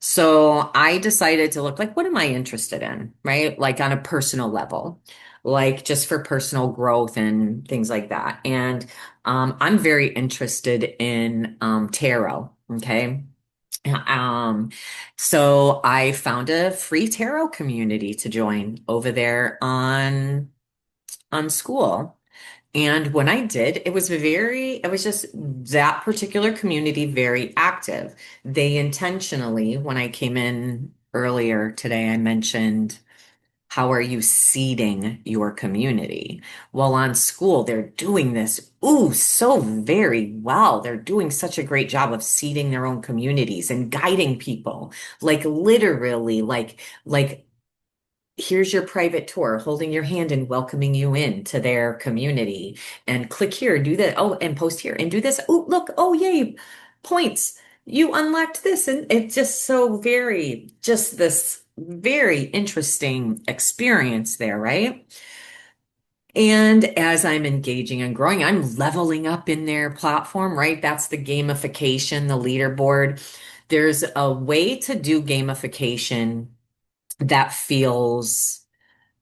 So I decided to look like, what am I interested in, right? Like on a personal level, like just for personal growth and things like that. And I'm very interested in tarot. Okay. Um, so I found a free tarot community to join over there on school. And when I did, it was just that particular community very active. They intentionally, when I came in earlier today, I mentioned, how are you seeding your community? Well, on school, they're doing this, ooh, so very well. They're doing such a great job of seeding their own communities and guiding people. Like literally, like here's your private tour, holding your hand and welcoming you in to their community. And click here, do that. Oh, and post here and do this. Oh, look. Oh, yay. Points. You unlocked this. And it's just so very, just this very interesting experience there, right? And as I'm engaging and growing, I'm leveling up in their platform, right? That's the gamification, the leaderboard. There's a way to do gamification that feels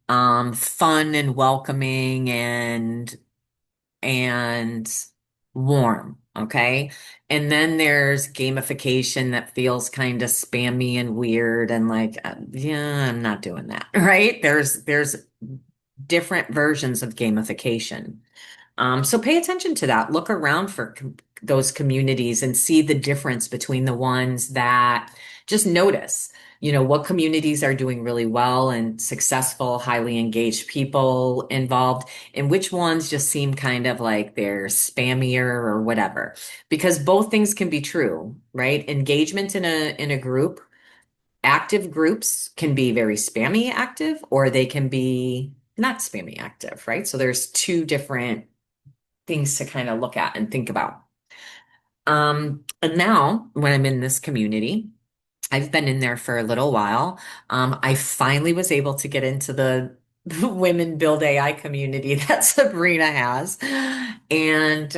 fun and welcoming and warm. Okay. And then there's gamification that feels kind of spammy and weird and like, yeah, I'm not doing that. Right. There's different versions of gamification. So pay attention to that. Look around for those communities and see the difference between the ones that just notice, what communities are doing really well and successful, highly engaged people involved, and which ones just seem kind of like they're spammier or whatever. Because both things can be true, right? Engagement in a group, active groups can be very spammy active, or they can be not spammy active, right? So there's two different things to kind of look at and think about. And now when I'm in this community, I've been in there for a little while. I finally was able to get into the Women Build AI community that Sabrina has. And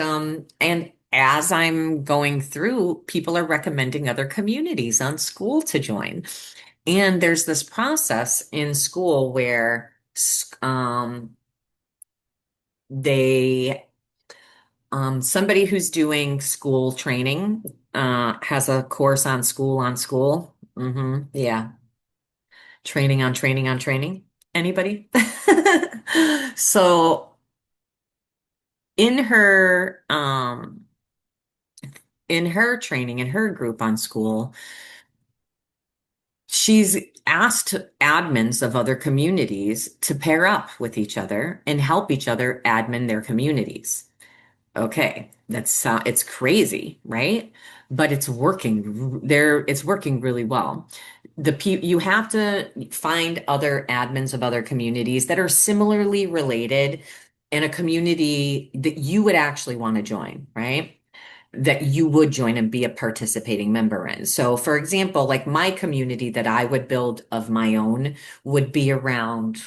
as I'm going through, people are recommending other communities on school to join. And there's this process in school where they somebody who's doing school training has a course on school on school. Yeah. Training on training on training. Anybody? So in her training, in her group on school, she's asked admins of other communities to pair up with each other and help each other admin their communities. Okay, it's crazy, right? But it's working there. It's working really well. You have to find other admins of other communities that are similarly related in a community that you would actually want to join, right? That you would join and be a participating member in. So, for example, like my community that I would build of my own would be around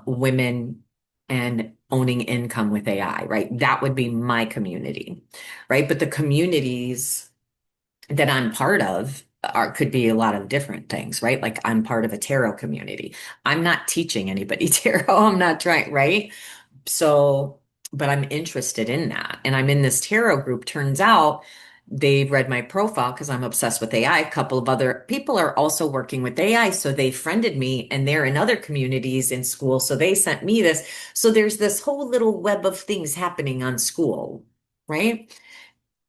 women and owning income with AI, right? That would be my community, right? But the communities that I'm part of could be a lot of different things, right? Like I'm part of a tarot community. I'm not teaching anybody tarot. I'm not trying, right? So, but I'm interested in that. And I'm in this tarot group. Turns out they've read my profile because I'm obsessed with AI. A couple of other people are also working with AI. So they friended me and they're in other communities in school. So they sent me this. So there's this whole little web of things happening on school, right?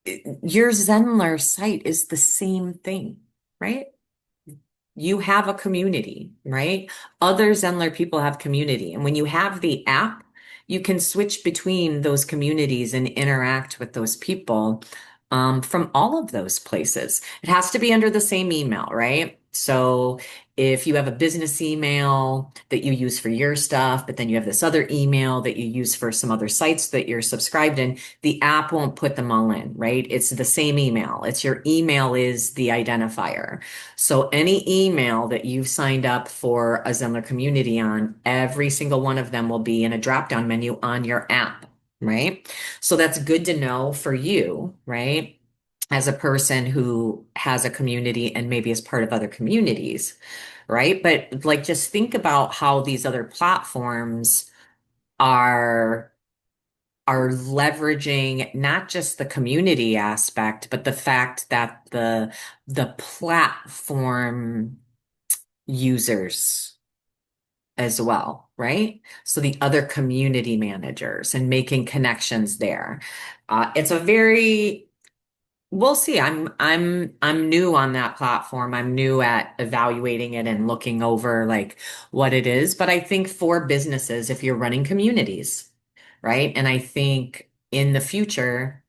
Your Zenler site is the same thing, right? You have a community, right? Other Zenler people have community. And when you have the app, you can switch between those communities and interact with those people from all of those places. It has to be under the same email, right? So if you have a business email that you use for your stuff, but then you have this other email that you use for some other sites that you're subscribed in, the app won't put them all in, right? It's the same email. It's your email is the identifier. So any email that you've signed up for a Zenler community on, every single one of them will be in a drop-down menu on your app, right? So that's good to know for you, right? as a person who has a community and maybe is part of other communities, right? But like just think about how these other platforms are leveraging not just the community aspect, but the fact that the platform users as well, right? So the other community managers and making connections there. It's a very We'll see. I'm new on that platform. I'm new at evaluating it and looking over like what it is. But I think for businesses, if you're running communities, right? And I think in the future,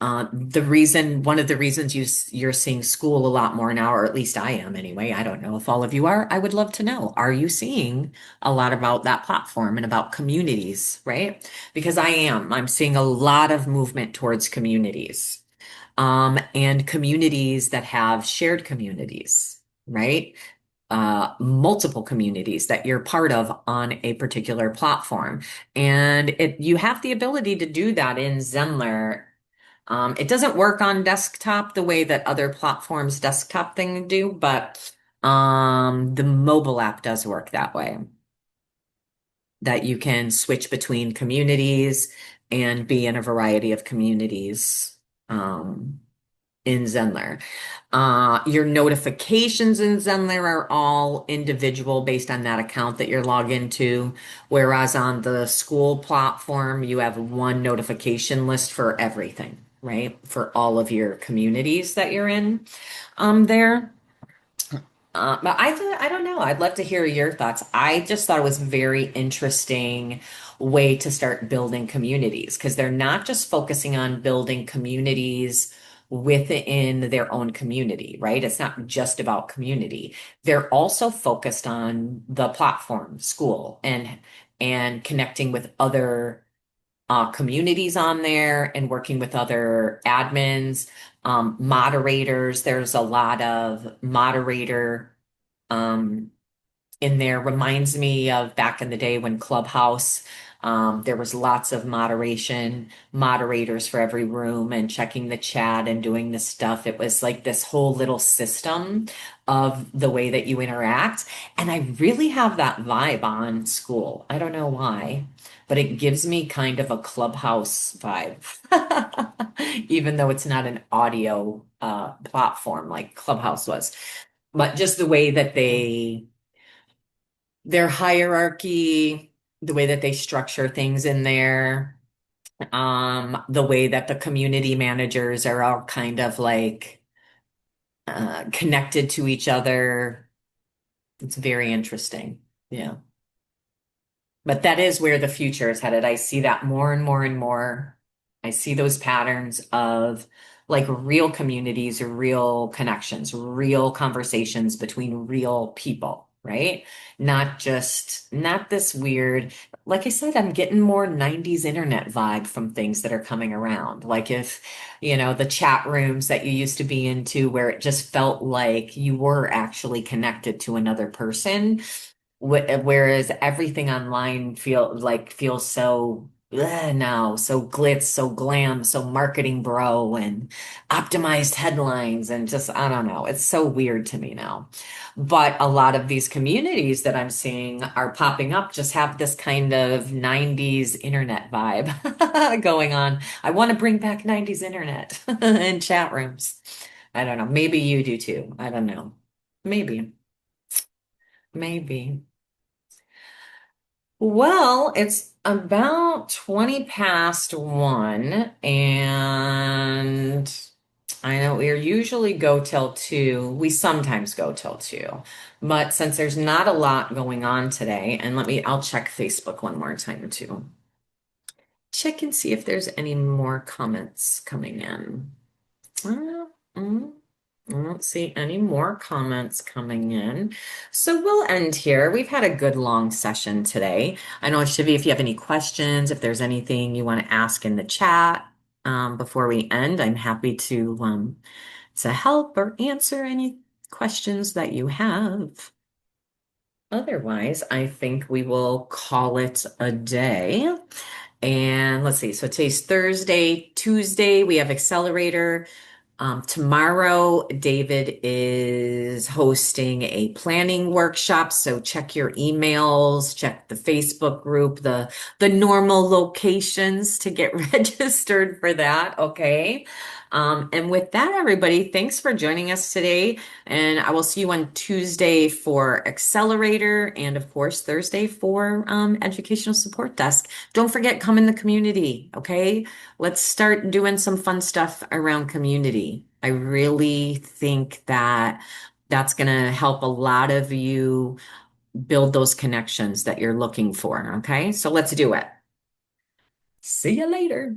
one of the reasons you're seeing school a lot more now, or at least I am anyway. I don't know if all of you are. I would love to know. Are you seeing a lot about that platform and about communities, right? Because I am. I'm seeing a lot of movement towards communities, and communities that have shared communities, right? Multiple communities that you're part of on a particular platform. And you have the ability to do that in Zenler. It doesn't work on desktop the way that other platforms desktop thing do, but the mobile app does work that way, that you can switch between communities and be in a variety of communities in Zenler. Your notifications in Zenler are all individual based on that account that you're logged into, whereas on the school platform, you have one notification list for everything, right? For all of your communities that you're in there. But I don't know. I'd love to hear your thoughts. I just thought it was very interesting way to start building communities because they're not just focusing on building communities within their own community, right? It's not just about community. They're also focused on the platform, school, and connecting with other communities on there and working with other admins, moderators. There's a lot of moderator um, in there. Reminds me of back in the day when Clubhouse, there was lots of moderators for every room and checking the chat and doing this stuff. It was like this whole little system of the way that you interact. And I really have that vibe on school. I don't know why, but it gives me kind of a Clubhouse vibe, even though it's not an audio platform like Clubhouse was. But just the way that their hierarchy, the way that they structure things in there, the way that the community managers are all kind of like connected to each other. It's very interesting. Yeah. But that is where the future is headed. I see that more and more and more. I see those patterns of like real communities, real connections, real conversations between real people, right? Not this weird, like I said, I'm getting more 90s internet vibe from things that are coming around. Like if, the chat rooms that you used to be into where it just felt like you were actually connected to another person. Whereas everything online feels so now, so glitz, so glam, so marketing bro, and optimized headlines, and just I don't know. It's so weird to me now. But a lot of these communities that I'm seeing are popping up just have this kind of 90s internet vibe going on. I want to bring back 90s internet in chat rooms. I don't know. Maybe you do too. I don't know. Maybe. Maybe. Well, it's about 20 past one, and I know we usually go till two. We sometimes go till two, but since there's not a lot going on today, and I'll check Facebook one more time too. Check and see if there's any more comments coming in. Uh, mm, I don't see any more comments coming in. So we'll end here. We've had a good long session today. I know, Shivi, if you have any questions, if there's anything you want to ask in the chat before we end, I'm happy to help or answer any questions that you have. Otherwise, I think we will call it a day. And let's see, so today's Thursday. Tuesday, we have Accelerator. Tomorrow, David is hosting a planning workshop, so check your emails, check the Facebook group, the normal locations to get registered for that, okay? And with that, everybody, thanks for joining us today, and I will see you on Tuesday for Accelerator, and of course Thursday for Educational Support Desk. Don't forget, come in the community, okay? Let's start doing some fun stuff around community. I really think that that's going to help a lot of you build those connections that you're looking for. Okay, so let's do it. See you later.